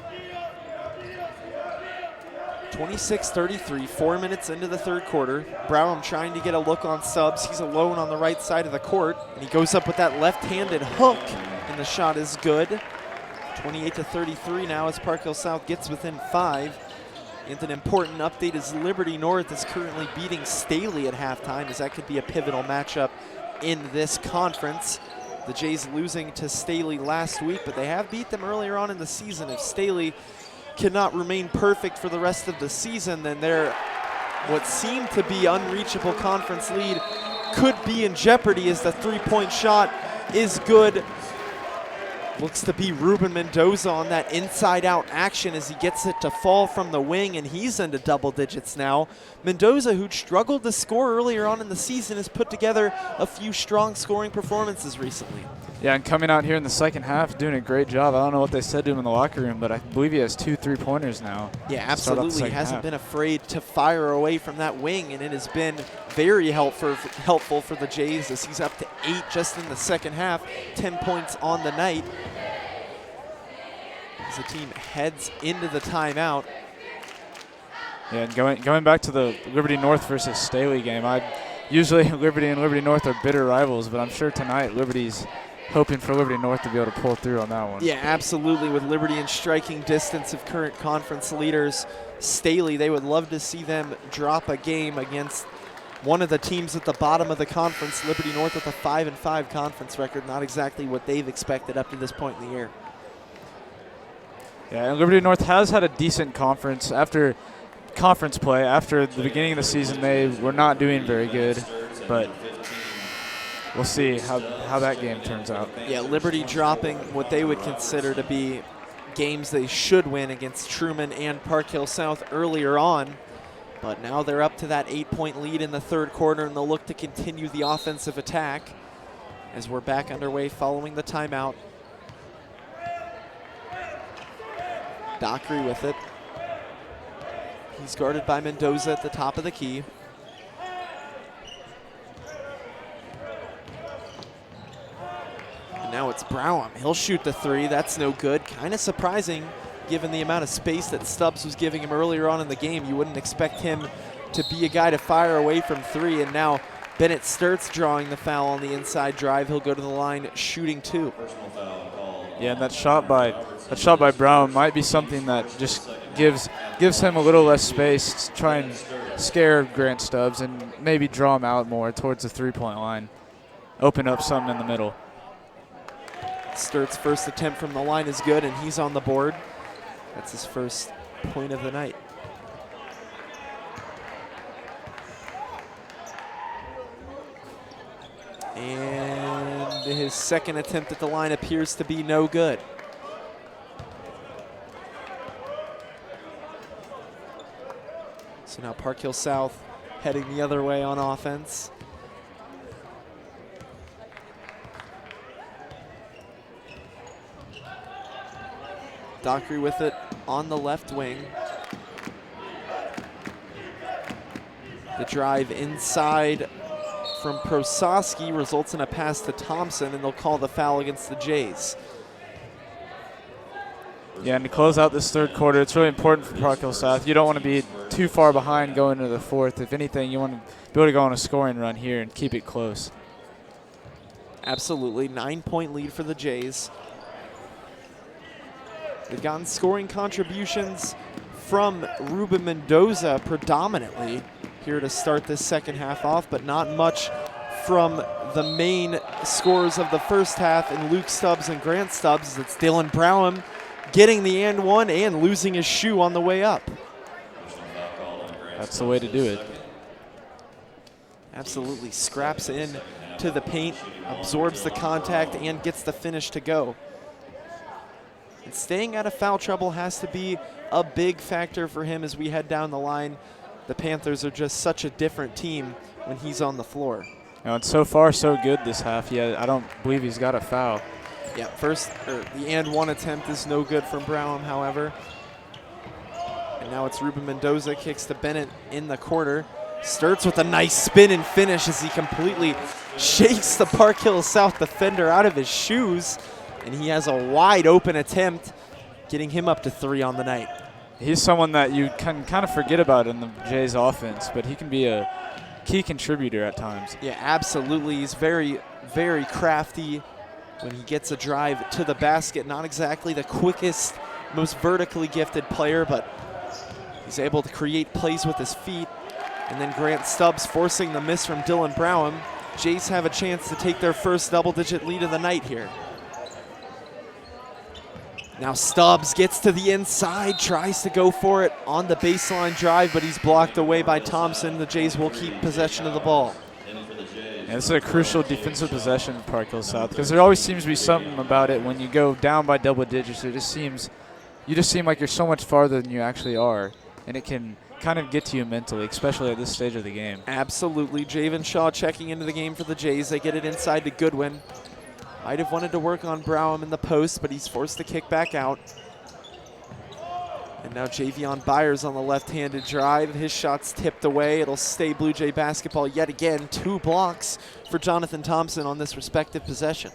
26-33, 4 minutes into the third quarter. Brown trying to get a look on Stubbs. He's alone on the right side of the court, and he goes up with that left-handed hook, and the shot is good. 28-33 now as Park Hill South gets within 5. And an important update is Liberty North is currently beating Staley at halftime, as that could be a pivotal matchup in this conference. The Jays losing to Staley last week, but they have beat them earlier on in the season. If Staley cannot remain perfect for the rest of the season, then their what seemed to be unreachable conference lead could be in jeopardy, as the three-point shot is good. Looks to be Ruben Mendoza on that inside-out action as he gets it to fall from the wing, and he's into double digits now. Mendoza, who struggled to score earlier on in the season, has put together a few strong scoring performances recently. Yeah, and coming out here in the second half, doing a great job. I don't know what they said to him in the locker room, but I believe he has 2 3-pointers now. Yeah, absolutely. He hasn't been afraid to fire away from that wing, and it has been very helpful for the Jays as he's up to 8 just in the second half, 10 points on the night. As the team heads into the timeout. Yeah, and going back to the Liberty North versus Staley game, usually Liberty and Liberty North are bitter rivals, but I'm sure tonight Liberty's hoping for Liberty North to be able to pull through on that one. Yeah, absolutely. With Liberty in striking distance of current conference leaders, Staley, they would love to see them drop a game against one of the teams at the bottom of the conference. Liberty North with a 5-5 conference record, not exactly what they've expected up to this point in the year. Yeah, and Liberty North has had a decent conference play. After the beginning of the season, they were not doing very good, but we'll see how that game turns out. Yeah, Liberty dropping what they would consider to be games they should win against Truman and Park Hill South earlier on. But now they're up to that 8-point lead in the third quarter, and they'll look to continue the offensive attack as we're back underway following the timeout. Dockery with it. He's guarded by Mendoza at the top of the key. And now it's Brown. He'll shoot the three. That's no good. Kind of surprising given the amount of space that Stubbs was giving him earlier on in the game. You wouldn't expect him to be a guy to fire away from three, and now Bennett Sturtz drawing the foul on the inside drive. He'll go to the line shooting 2. Yeah, and that shot by Brown might be something that just gives him a little less space to try and scare Grant Stubbs and maybe draw him out more towards the three-point line. Open up something in the middle. Sturt's first attempt from the line is good, and he's on the board. That's his first point of the night. And his second attempt at the line appears to be no good. So now Park Hill South heading the other way on offense. Dockery with it on the left wing. The drive inside from Prososki results in a pass to Thompson, and they'll call the foul against the Jays. Yeah, and to close out this third quarter, it's really important for Park Hill South. You don't want to be too far behind going into the fourth. If anything, you want to be able to go on a scoring run here and keep it close. Absolutely. 9-point lead for the Jays. They've gotten scoring contributions from Ruben Mendoza predominantly here to start this second half off, but not much from the main scorers of the first half in Luke Stubbs and Grant Stubbs. It's Dylan Brown getting the and one and losing his shoe on the way up. That's the way to do it. Absolutely. Scraps in to the paint, absorbs the contact, and gets the finish to go. And staying out of foul trouble has to be a big factor for him as we head down the line. The Panthers are just such a different team when he's on the floor. And so far, so good this half. Yeah, I don't believe he's got a foul. Yeah, the and one attempt is no good from Brown, however. And now it's Ruben Mendoza, kicks to Bennett in the quarter. Sturtz with a nice spin and finish as he completely shakes the Park Hill South defender out of his shoes. And he has a wide open attempt, getting him up to 3 on the night. He's someone that you can kind of forget about in the Jays offense, but he can be a key contributor at times. Yeah, absolutely. He's very, very crafty when he gets a drive to the basket. Not exactly the quickest, most vertically gifted player, but he's able to create plays with his feet. And then Grant Stubbs forcing the miss from Dylan Brown. Jays have a chance to take their first double-digit lead of the night here. Now Stubbs gets to the inside, tries to go for it on the baseline drive, but he's blocked away by Thompson. The Jays will keep possession of the ball. And this is a crucial defensive possession for Park Hill South, because there always seems to be something about it when you go down by double digits. You just seem like you're so much farther than you actually are, and it can kind of get to you mentally, especially at this stage of the game. Absolutely. Javen Shaw checking into the game for the Jays. They get it inside to Goodwin. Might have wanted to work on Browham in the post, but he's forced to kick back out. And now Javion Byers on the left-handed drive. His shot's tipped away. It'll stay Blue Jay basketball yet again. 2 blocks for Jonathan Thompson on this respective possession.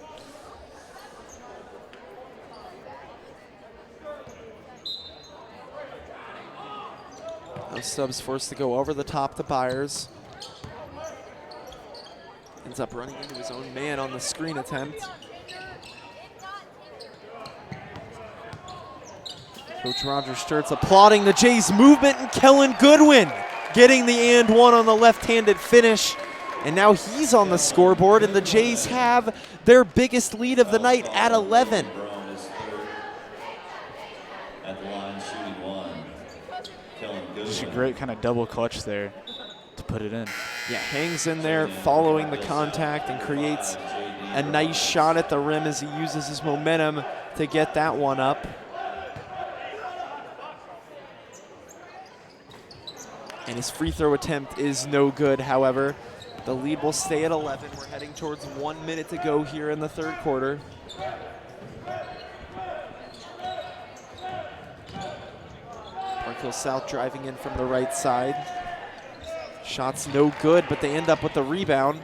Now Stubbs forced to go over the top to Byers. Ends up running into his own man on the screen attempt. Coach Roger Sturtz applauding the Jays' movement, and Kellen Goodwin getting the and one on the left-handed finish. And now he's on the scoreboard, and the Jays have their biggest lead of the night at 11. Just a great kind of double clutch there to put it in. Yeah, hangs in there following the contact and creates a nice shot at the rim as he uses his momentum to get that one up. And his free throw attempt is no good, however. The lead will stay at 11. We're heading towards 1 minute to go here in the third quarter. Park Hill South driving in from the right side. Shot's no good, but they end up with the rebound.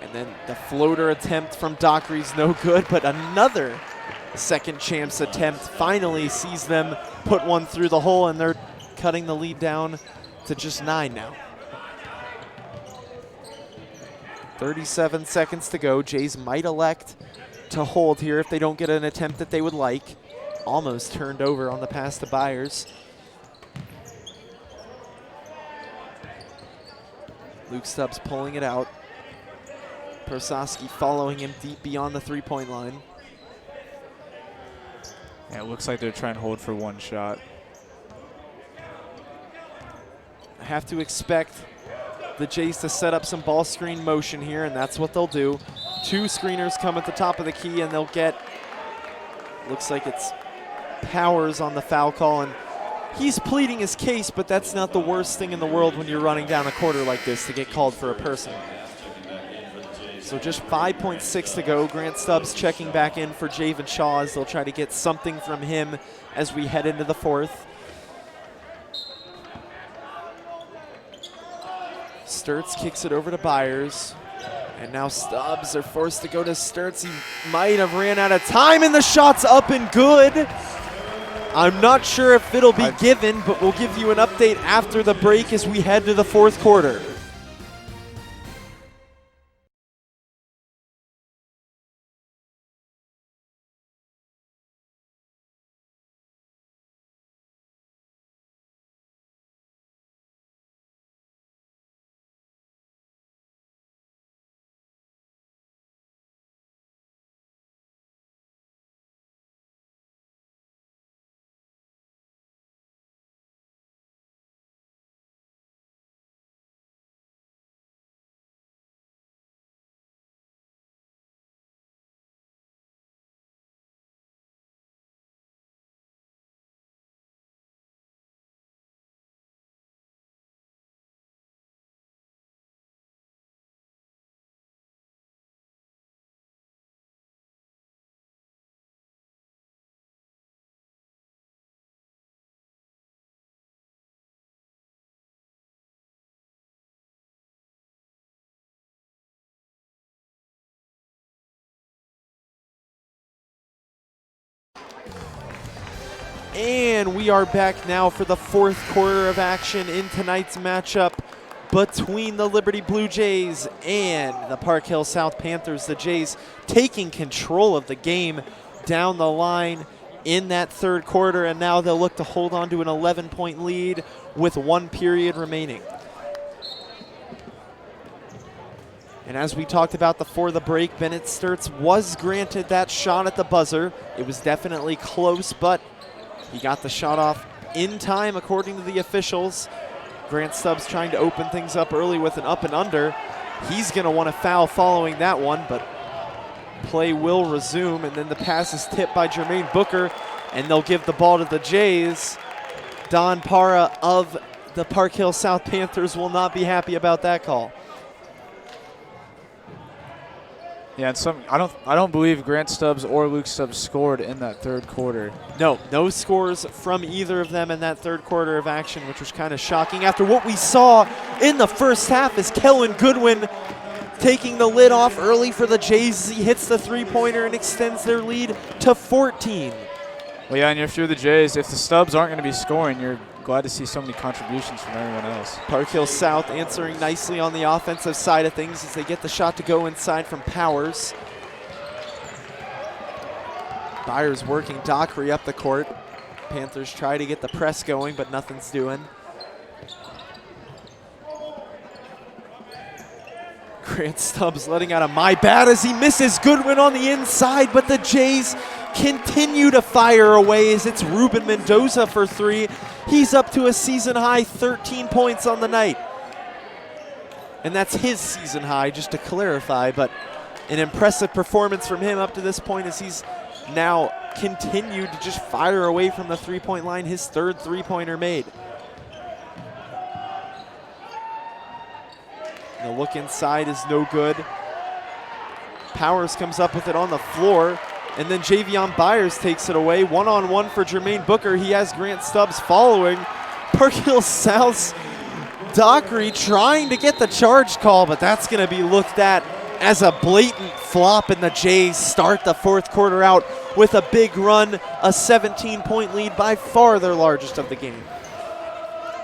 And then the floater attempt from Dockery's no good, but another second chance attempt finally sees them put one through the hole, and they're cutting the lead down to just 9 now. 37 seconds to go. Jays might elect to hold here if they don't get an attempt that they would like. Almost turned over on the pass to Byers. Luke Stubbs pulling it out. Prososki following him deep beyond the three-point line. Yeah, it looks like they're trying to hold for one shot. I have to expect the Jays to set up some ball screen motion here, and that's what they'll do. 2 screeners come at the top of the key, and they'll get, looks like it's Powers on the foul call, and he's pleading his case, but that's not the worst thing in the world when you're running down a quarter like this to get called for a person. So just 5.6 to go. Grant Stubbs checking back in for Javen Shaw as they'll try to get something from him as we head into the fourth. Sturtz kicks it over to Byers. And now Stubbs are forced to go to Sturtz. He might have ran out of time, and the shot's up and good. I'm not sure if it'll be given, but we'll give you an update after the break as we head to the fourth quarter. And we are back now for the fourth quarter of action in tonight's matchup between the Liberty Blue Jays and the Park Hill South Panthers. The Jays taking control of the game down the line in that third quarter, and now they'll look to hold on to an 11-point lead with 1 period remaining. And as we talked about before the break, Bennett Sturts was granted that shot at the buzzer. It was definitely close, but he got the shot off in time according to the officials. Grant Stubbs trying to open things up early with an up and under. He's going to want to foul following that one, but play will resume, and then the pass is tipped by Jermaine Booker, and they'll give the ball to the Jays. Don Parra of the Park Hill South Panthers will not be happy about that call. Yeah, and I don't believe Grant Stubbs or Luke Stubbs scored in that third quarter. No scores from either of them in that third quarter of action, which was kind of shocking after what we saw in the first half as Kellen Goodwin taking the lid off early for the Jays. He hits the three-pointer and extends their lead to 14. Well, yeah, and if you're the Jays, if the Stubbs aren't going to be scoring, you're glad to see so many contributions from everyone else. Park Hill South answering nicely on the offensive side of things as they get the shot to go inside from Powers. Byers working Dockery up the court. Panthers try to get the press going, but nothing's doing. Grant Stubbs letting out a my bad as he misses Goodwin on the inside, but the Jays continue to fire away as it's Ruben Mendoza for three. He's up to a season high 13 points on the night. And that's his season high, just to clarify, but an impressive performance from him up to this point as he's now continued to just fire away from the three-point line, his third three-pointer made. The look inside is no good. Powers comes up with it on the floor, and then Javion Byers takes it away. One-on-one for Jermaine Booker. He has Grant Stubbs following. Park Hill South's Dockery trying to get the charge call, but that's going to be looked at as a blatant flop, and the Jays start the fourth quarter out with a big run, a 17-point lead, by far their largest of the game.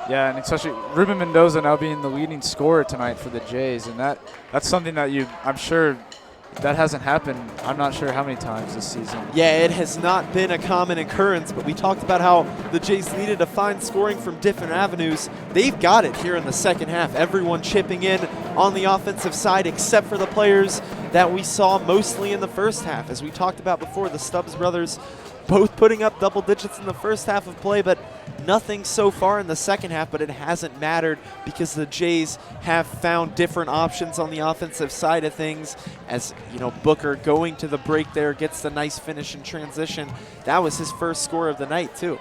Yeah, and especially Ruben Mendoza now being the leading scorer tonight for the Jays, and that's something that I'm sure that hasn't happened, I'm not sure how many times this season. Yeah, it has not been a common occurrence, but we talked about how the Jays needed to find scoring from different avenues. They've got it here in the second half. Everyone chipping in on the offensive side except for the players that we saw mostly in the first half. As we talked about before, the Stubbs brothers both putting up double digits in the first half of play, but nothing so far in the second half, but it hasn't mattered because the Jays have found different options on the offensive side of things. As you know, Booker going to the break there, gets the nice finish in transition. That was his first score of the night too.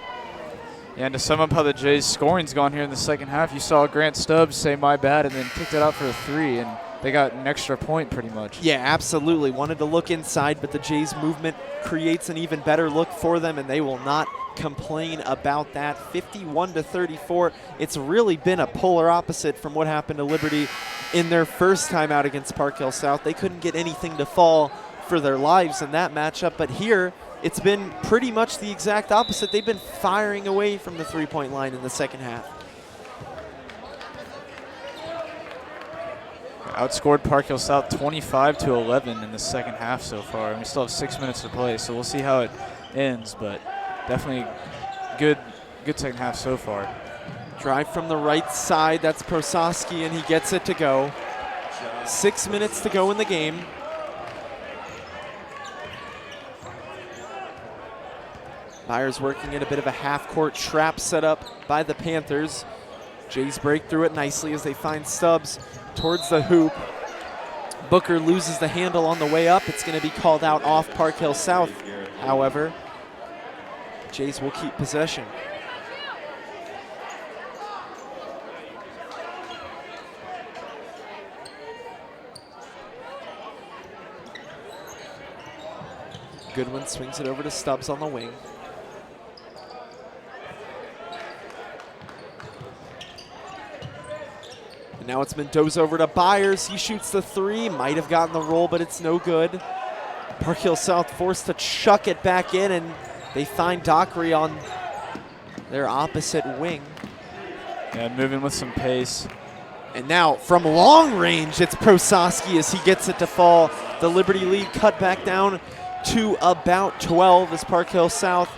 Yeah, and to sum up how the Jays scoring's gone here in the second half, you saw Grant Stubbs say my bad and then kicked it out for a three, and they got an extra point pretty much. Yeah, absolutely. Wanted to look inside, but the Jays movement creates an even better look for them, and they will not complain about that. 51-34. It's really been a polar opposite from what happened to Liberty in their first time out against Park Hill South. They couldn't get anything to fall for their lives in that matchup, but here it's been pretty much the exact opposite. They've been firing away from the three-point line in the second half. Outscored Park Hill South 25-11 in the second half so far, and we still have 6 minutes to play, so we'll see how it ends, but definitely good second half so far. Drive from the right side, that's Prososki, and he gets it to go. 6 minutes to go in the game. Byers working in a bit of a half-court trap set up by the Panthers. Jays break through it nicely as they find Stubbs towards the hoop. Booker loses the handle on the way up. It's going to be called out off Park Hill South. However, Jays will keep possession. Goodwin swings it over to Stubbs on the wing. And now it's Mendoza over to Byers. He shoots the three, might have gotten the roll, but it's no good. Park Hill South forced to chuck it back in, and they find Dockery on their opposite wing. Yeah, moving with some pace. And now from long range, it's Prososki as he gets it to fall. The Liberty lead cut back down to about 12 as Park Hill South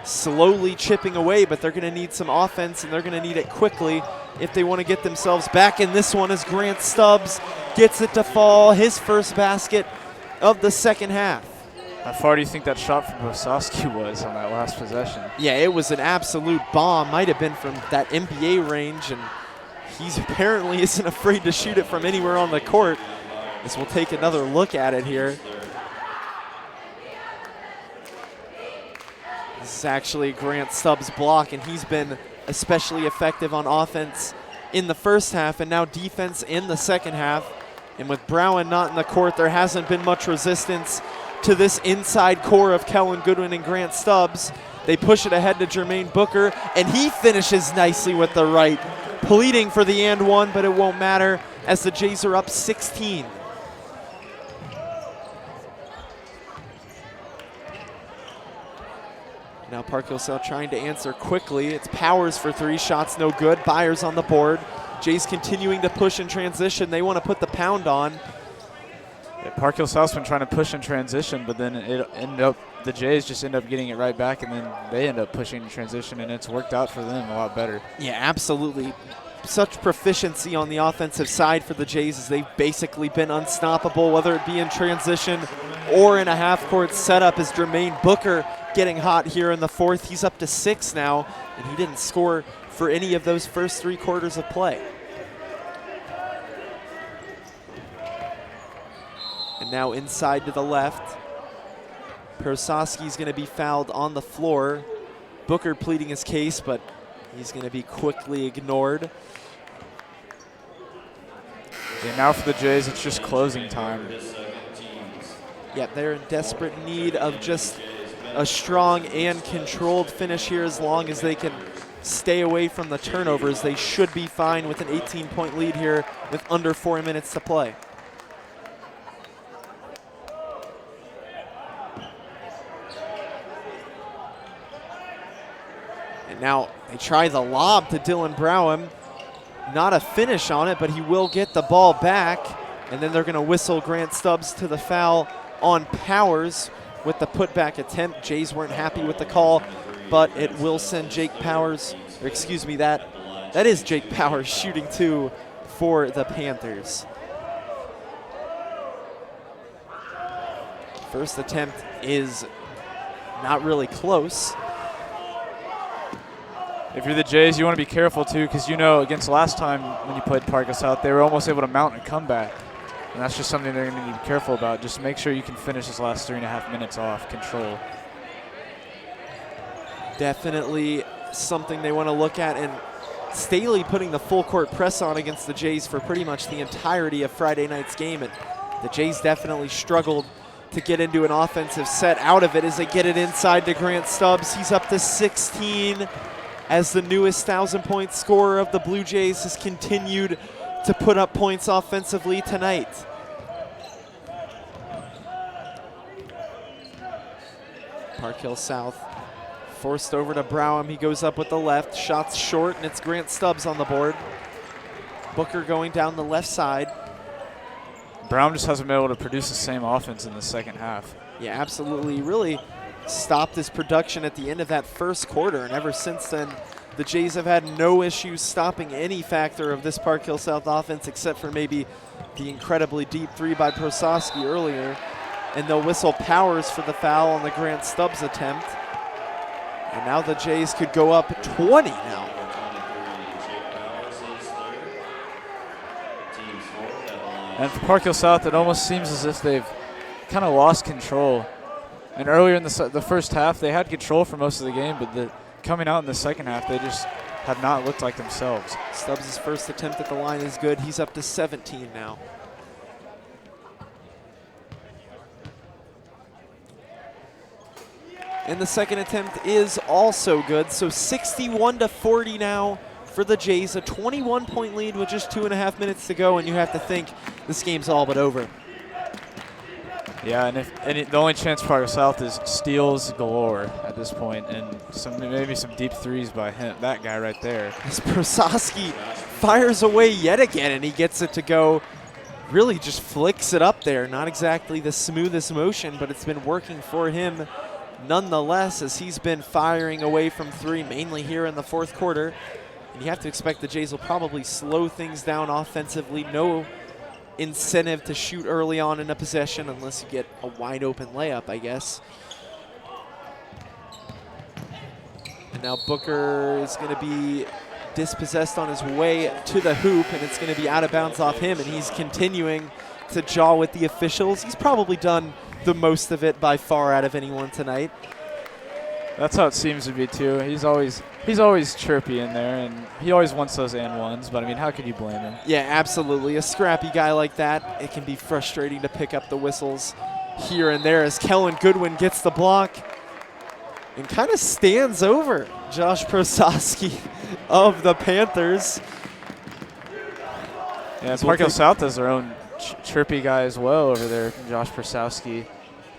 slowly chipping away, but they're going to need some offense, and they're going to need it quickly. if they want to get themselves back in this one, as Grant Stubbs gets it to fall, his first basket of the second half. How far do you think that shot from Osowski was on that last possession? Yeah, it was an absolute bomb. Might have been from that NBA range, and he's apparently isn't afraid to shoot it from anywhere on the court. As we'll take another look at it here. This is actually Grant Stubbs' block, and he's been especially effective on offense in the first half and now defense in the second half. And with Browen not in the court, there hasn't been much resistance to this inside core of Kellen Goodwin and Grant Stubbs. They push it ahead to Jermaine Booker, and he finishes nicely with the right, pleading for the and one, but it won't matter as the Jays are up 16. Now Park Hill South trying to answer quickly. It's Powers for three, shots no good. Byers on the board. Jays continuing to push in transition. They want to put the pound on. Yeah, Park Hill South's been trying to push in transition, but then the Jays just end up getting it right back, and then they end up pushing in transition, and it's worked out for them a lot better. Yeah, absolutely. Such proficiency on the offensive side for the Jays as they've basically been unstoppable, whether it be in transition or in a half-court setup, as Jermaine Booker getting hot here in the fourth. He's up to 6 now, and he didn't score for any of those first 3 quarters of play. And now inside to the left. Prososki's going to be fouled on the floor. Booker pleading his case, but he's going to be quickly ignored. Yeah, now for the Jays, it's just closing time. Yeah, they're in desperate need of just a strong and controlled finish here. As long as they can stay away from the turnovers, they should be fine with an 18-point lead here with under 4 minutes to play. And now they try the lob to Dylan Browen. Not a finish on it, but he will get the ball back. And then they're going to whistle Grant Stubbs to the foul on Powers with the putback attempt. Jays weren't happy with the call, but it will send Jake Powers, or excuse me, that is Jake Powers shooting 2 for the Panthers. First attempt is not really close. If you're the Jays, you want to be careful too, because you know against last time when you played Park Hill South, they were almost able to mount a comeback. And that's just something they're going to be careful about. Just make sure you can finish this last 3.5 minutes off control. Definitely something they want to look at, and Staley putting the full court press on against the Jays for pretty much the entirety of Friday night's game. And the Jays definitely struggled to get into an offensive set out of it as they get it inside to Grant Stubbs. He's up to 16 as the newest 1,000-point scorer of the Blue Jays has continued to put up points offensively tonight. Park Hill South forced over to Browen. He goes up with the left. Shots short, and it's Grant Stubbs on the board. Booker going down the left side. Brown just hasn't been able to produce the same offense in the second half. Yeah, absolutely. Really stopped his production at the end of that first quarter, and ever since then, the Jays have had no issues stopping any factor of this Park Hill South offense except for maybe the incredibly deep 3 by Prososki earlier. And they'll whistle Powers for the foul on the Grant Stubbs attempt. And now the Jays could go up 20 now. And for Park Hill South, it almost seems as if they've kind of lost control. And earlier in the first half, they had control for most of the game, but coming out in the second half, they just have not looked like themselves. Stubbs' first attempt at the line is good. He's up to 17 now. And the second attempt is also good. So 61-40 now for the Jays. A 21-point lead with just 2.5 minutes to go, and you have to think this game's all but over. Yeah, and the only chance for Park Hill South is steals galore at this point, and maybe some deep threes by him, that guy right there. As Prososki fires away yet again, and he gets it to go. Really just flicks it up there. Not exactly the smoothest motion, but it's been working for him nonetheless, as he's been firing away from 3, mainly here in the fourth quarter. And you have to expect the Jays will probably slow things down offensively. No incentive to shoot early on in a possession unless you get a wide open layup, I guess. And now Booker is going to be dispossessed on his way to the hoop, and it's going to be out of bounds off him, and he's continuing to jaw with the officials. He's probably done the most of it by far out of anyone tonight. That's how it seems to be too. He's always chirpy in there, and he always wants those and ones, but I mean, how could you blame him? Yeah, absolutely. A scrappy guy like that, it can be frustrating to pick up the whistles here and there as Kellen Goodwin gets the block and kind of stands over Josh Prososki of the Panthers. Yeah, Park Hill South has their own chirpy guy as well over there, Josh Prososki.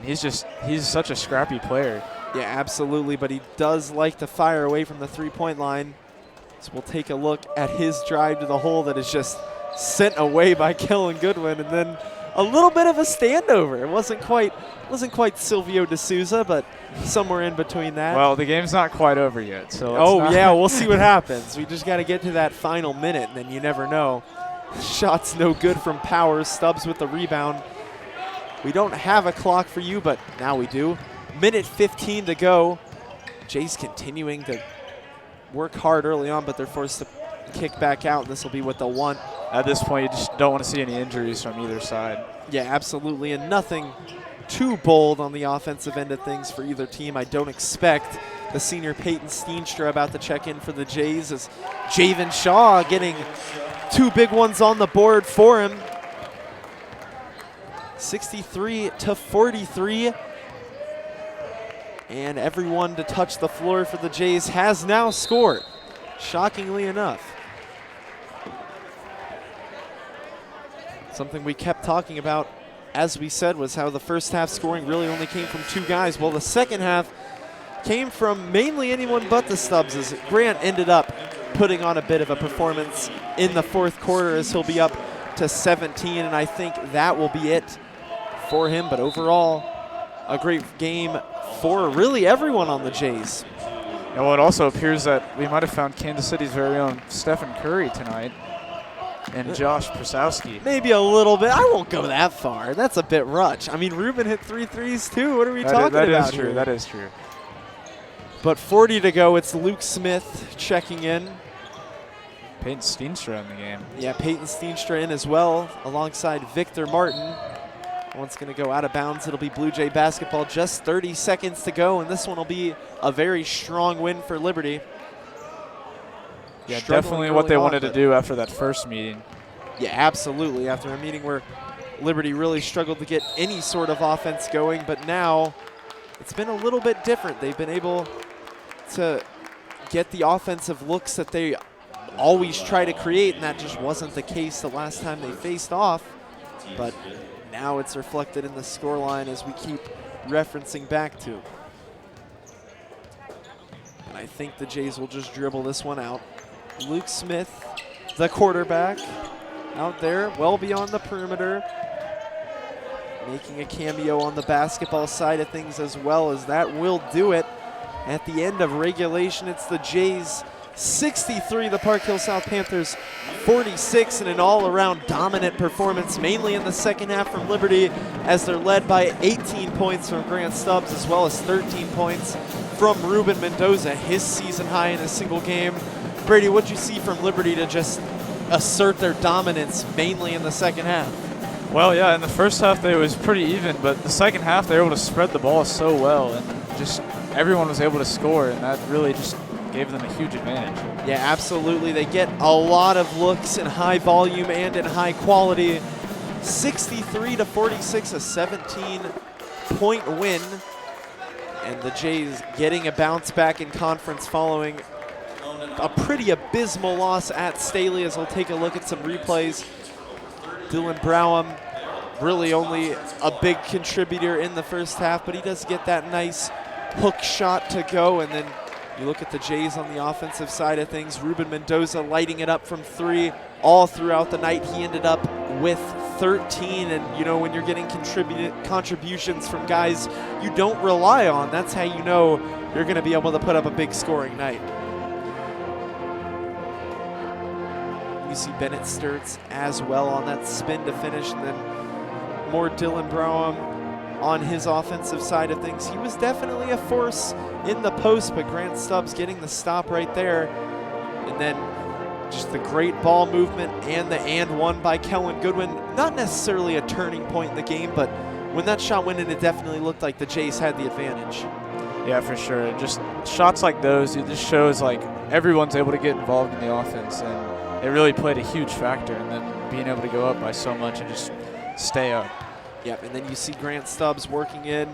He's such a scrappy player. Yeah, absolutely, but he does like to fire away from the three-point line. So we'll take a look at his drive to the hole that is just sent away by Kellen Goodwin, and then a little bit of a standover. It wasn't quite Silvio D'Souza, but somewhere in between that. Well, the game's not quite over yet, so. Yeah, we'll see what happens. We just got to get to that final minute, and then you never know. Shot's no good from Powers. Stubbs with the rebound. We don't have a clock for you, but now we do. Minute 15 to go. Jays continuing to work hard early on, but they're forced to kick back out, and this will be what they'll want. At this point, you just don't want to see any injuries from either side. Yeah, absolutely, and nothing too bold on the offensive end of things for either team. I don't expect the senior Peyton Steenstra about to check in for the Jays as Javen Shaw getting two big ones on the board for him. 63-43. And everyone to touch the floor for the Jays has now scored, shockingly enough. Something we kept talking about, as we said, was how the first half scoring really only came from two guys. Well, the second half came from mainly anyone but the Stubbs, as Grant ended up putting on a bit of a performance in the fourth quarter as he'll be up to 17, and I think that will be it for him. But overall, a great game for really everyone on the Jays. And well, it also appears that we might have found Kansas City's very own Stephen Curry tonight and Josh Prososki. Maybe a little bit. I won't go that far. That's a bit much. I mean, Ruben hit 3 threes too. What are we talking about? That is true. Here? That is true. But 40 to go. It's Luke Smith checking in. Peyton Steenstra in the game. Yeah, Peyton Steenstra in as well, alongside Victor Martin. One's going to go out of bounds. It'll be Blue Jay basketball. Just 30 seconds to go, and this one will be a very strong win for Liberty. Yeah, definitely what they wanted to do after that first meeting. Yeah, absolutely. After a meeting where Liberty really struggled to get any sort of offense going, but now it's been a little bit different. They've been able to get the offensive looks that they always try to create, and that just wasn't the case the last time they faced off. But now it's reflected in the scoreline as we keep referencing back to. And I think the Jays will just dribble this one out. Luke Smith, the quarterback, out there well beyond the perimeter, making a cameo on the basketball side of things as well, as that will do it. At the end of regulation, it's the Jays 63, the Park Hill South Panthers 46, and an all-around dominant performance, mainly in the second half from Liberty, as they're led by 18 points from Grant Stubbs, as well as 13 points from Ruben Mendoza, his season high in a single game. Brady, what'd you see from Liberty to just assert their dominance, mainly in the second half? Well, yeah, in the first half it was pretty even, but the second half they were able to spread the ball so well, and just everyone was able to score, and that really just gave them a huge advantage. Yeah, absolutely. They get a lot of looks in high volume and in high quality. 63-46, a 17-point win. And the Jays getting a bounce back in conference following a pretty abysmal loss at Staley, as we'll take a look at some replays. Dylan Browham really only a big contributor in the first half, but he does get that nice hook shot to go, and then you look at the Jays on the offensive side of things. Ruben Mendoza lighting it up from three all throughout the night. He ended up with 13, and you know, when you're getting contributions from guys you don't rely on, that's how you know you're going to be able to put up a big scoring night. see Bennett Sturts as well on that spin to finish, and then more Dylan Brougham on his offensive side of things. He was definitely a force in the post, but Grant Stubbs getting the stop right there. And then just the great ball movement and the and one by Kellen Goodwin. Not necessarily a turning point in the game, but when that shot went in, it definitely looked like the Jays had the advantage. Yeah, for sure. Just shots like those, it just shows like everyone's able to get involved in the offense, and it really played a huge factor. And then being able to go up by so much and just stay up. Yep, and then you see Grant Stubbs working in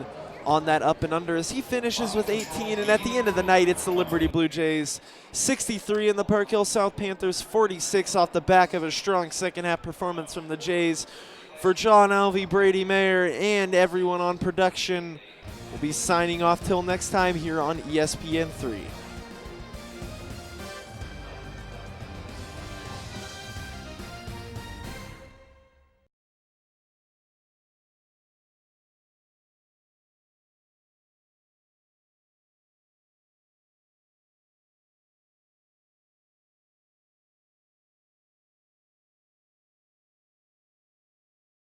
on that up and under as he finishes with 18. And at the end of the night, it's the Liberty Blue Jays 63 and the Park Hill South Panthers 46 off the back of a strong second half performance from the Jays. For John Alvey, Brady Mayer, and everyone on production, we'll be signing off till next time here on ESPN 3.